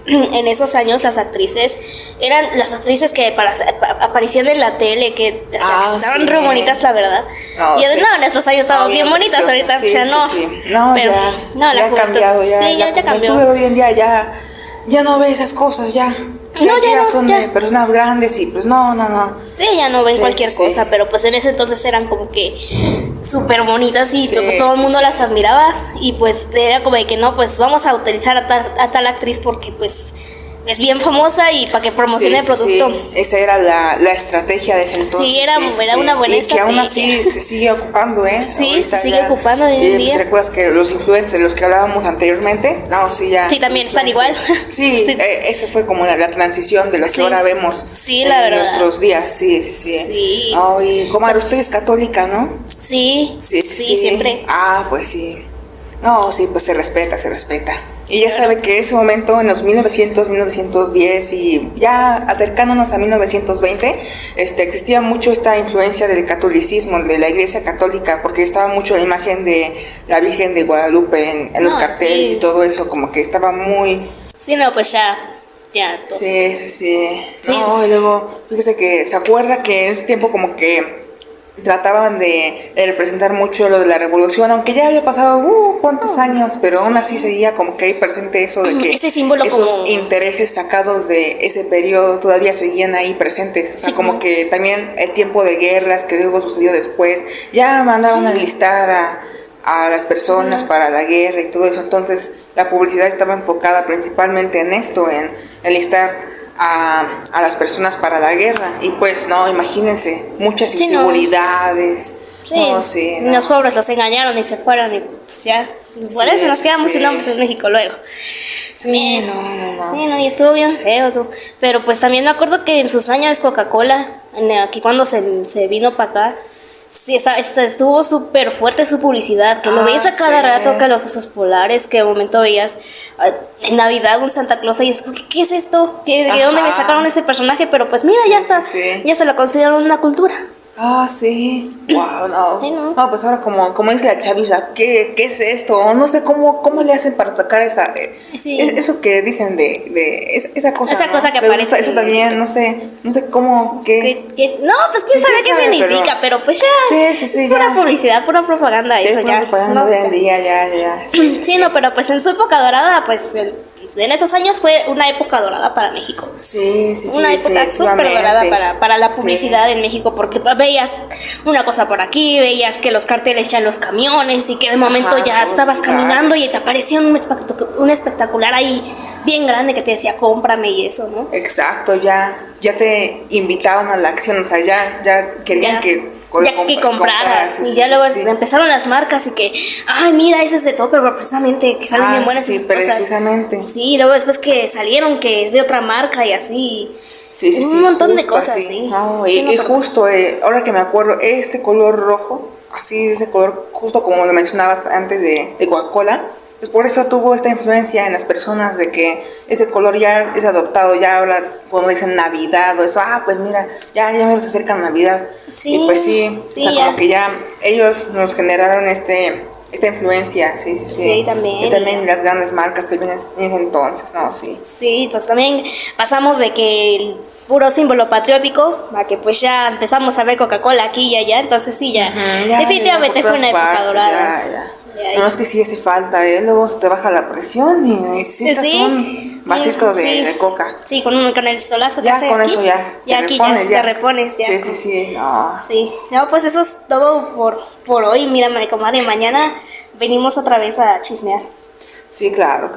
en esos años las actrices eran las actrices que aparecían en la tele, que estaban re bonitas, la verdad. En esos años estábamos bien bonitas, ahorita ya no. No, pero ya la ha cambiado, ya cambió. La hoy en día ya no ve esas cosas, ya son de personas grandes y pues no. Sí, ya no ven cualquier cosa, pero pues en ese entonces eran como que súper bonitas y todo el mundo las admiraba y pues era como de que no, pues vamos a utilizar a tal actriz porque pues es bien famosa y para que promocione el producto. Sí. Esa era la estrategia de ese entonces. Sí, era una buena estrategia. Y que aún así se sigue ocupando, ¿eh? Sí, ahorita se sigue ocupando hoy en día. ¿Recuerdas que los influencers, los que hablábamos anteriormente? No, sí, ya. Sí, también están igual. Sí, esa fue como la transición de lo que ahora vemos en nuestros días. Sí. Oh, y comadre, usted es católica, ¿no? Sí, siempre. Ah, pues sí. No, sí, pues se respeta. Y ya sabe que ese momento, en los 1910 y ya acercándonos a 1920, existía mucho esta influencia del catolicismo, de la Iglesia Católica, porque estaba mucho la imagen de la Virgen de Guadalupe en los carteles y todo eso, como que estaba muy... Sí, no, pues ya. Sí. No, y luego, fíjese que se acuerda que en ese tiempo como que trataban de representar mucho lo de la revolución, aunque ya había pasado cuántos años, pero aún así seguía como que ahí presente eso de que ese símbolo, esos intereses sacados de ese periodo todavía seguían ahí presentes, o sea, como que también el tiempo de guerras que luego sucedió después, ya mandaban a enlistar a las personas para la guerra y todo eso, entonces la publicidad estaba enfocada principalmente en esto, en enlistar a las personas para la guerra. Y pues no, imagínense, muchas inseguridades. Los pobres los engañaron y se fueron y pues ya. Por eso nos quedamos sin hombres en México luego. Sí, y estuvo bien feo tú. Pero pues también me acuerdo que en sus años Coca-Cola, aquí cuando se vino para acá, sí, estuvo súper fuerte su publicidad, que lo veías a cada rato, que los osos polares, que de momento veías en Navidad un Santa Claus y es, ¿qué es esto? ¿De dónde me sacaron ese personaje? Pero pues mira, ya se lo consideraron una cultura. Sí. Wow, no. No, pues ahora como dice la chaviza, ¿qué es esto? No sé cómo le hacen para sacar eso que dicen de esa cosa. Esa cosa que aparece. Eso también, no sé cómo, qué. No, pues quién sabe qué significa, pero pues ya. Sí, pura publicidad, pura propaganda, eso ya. Propaganda hoy en día, ya. Sí, no, pero pues en su época dorada, pues en esos años fue una época dorada para México. Sí. Una época súper dorada para la publicidad en México, porque veías una cosa por aquí, veías que los carteles ya en los camiones y que de momento ya estabas caminando y te aparecía un espectacular ahí bien grande que te decía cómprame y eso, ¿no? Exacto, ya te invitaban a la acción, o sea, ya querían que compraras. Y ya luego empezaron las marcas y que, ay, mira, ese es de todo, pero precisamente que salen bien buenas esas cosas. Precisamente. Sí, luego después que salieron que es de otra marca y así. Un montón de cosas, sí. Y justo, ahora que me acuerdo, este color rojo, así, ese color, justo como lo mencionabas antes de Coca-Cola, pues por eso tuvo esta influencia en las personas de que ese color ya es adoptado, ya ahora cuando dicen Navidad o eso, pues mira, ya me los acerca Navidad. Sí, y pues sí, o sea, como que ya ellos nos generaron esta influencia, sí. También. Y también las grandes marcas que vienen en ese entonces, ¿no? Sí. Sí, pues también pasamos de que el puro símbolo patriótico a que pues ya empezamos a ver Coca-Cola aquí y allá, entonces sí, ya definitivamente fue una época dorada. Ya. No, es que sí hace falta, luego se te baja la presión y necesitas un vasito de coca. Sí, con el solazo que ya hace con aquí, eso te repones. Sí, no. Sí, no, pues eso es todo por hoy. Mira, comadre, mañana venimos otra vez a chismear. Sí, claro.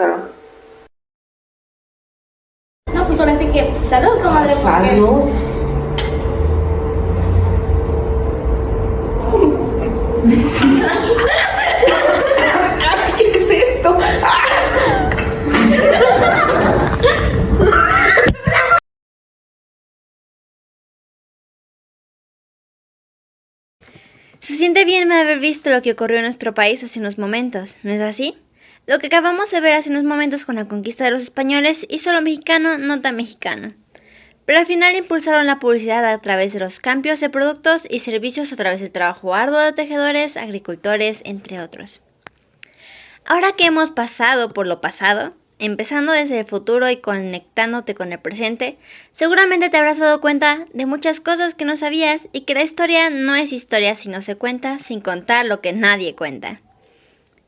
No, pues ahora sí que salud, comadre. Salud. ¿Qué es esto? Se siente bien haber visto lo que ocurrió en nuestro país hace unos momentos, ¿no es así? Lo que acabamos de ver hace unos momentos con la conquista de los españoles hizo lo mexicano no tan mexicano. Pero al final impulsaron la publicidad a través de los cambios de productos y servicios a través del trabajo arduo de tejedores, agricultores, entre otros. Ahora que hemos pasado por lo pasado, empezando desde el futuro y conectándote con el presente, seguramente te habrás dado cuenta de muchas cosas que no sabías y que la historia no es historia si no se cuenta sin contar lo que nadie cuenta.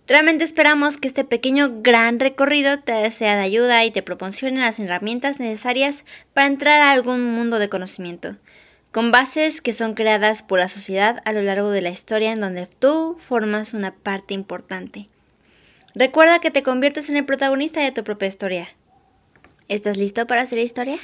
Realmente esperamos que este pequeño gran recorrido te sea de ayuda y te proporcione las herramientas necesarias para entrar a algún mundo de conocimiento, con bases que son creadas por la sociedad a lo largo de la historia en donde tú formas una parte importante. Recuerda que te conviertes en el protagonista de tu propia historia. ¿Estás listo para hacer historia?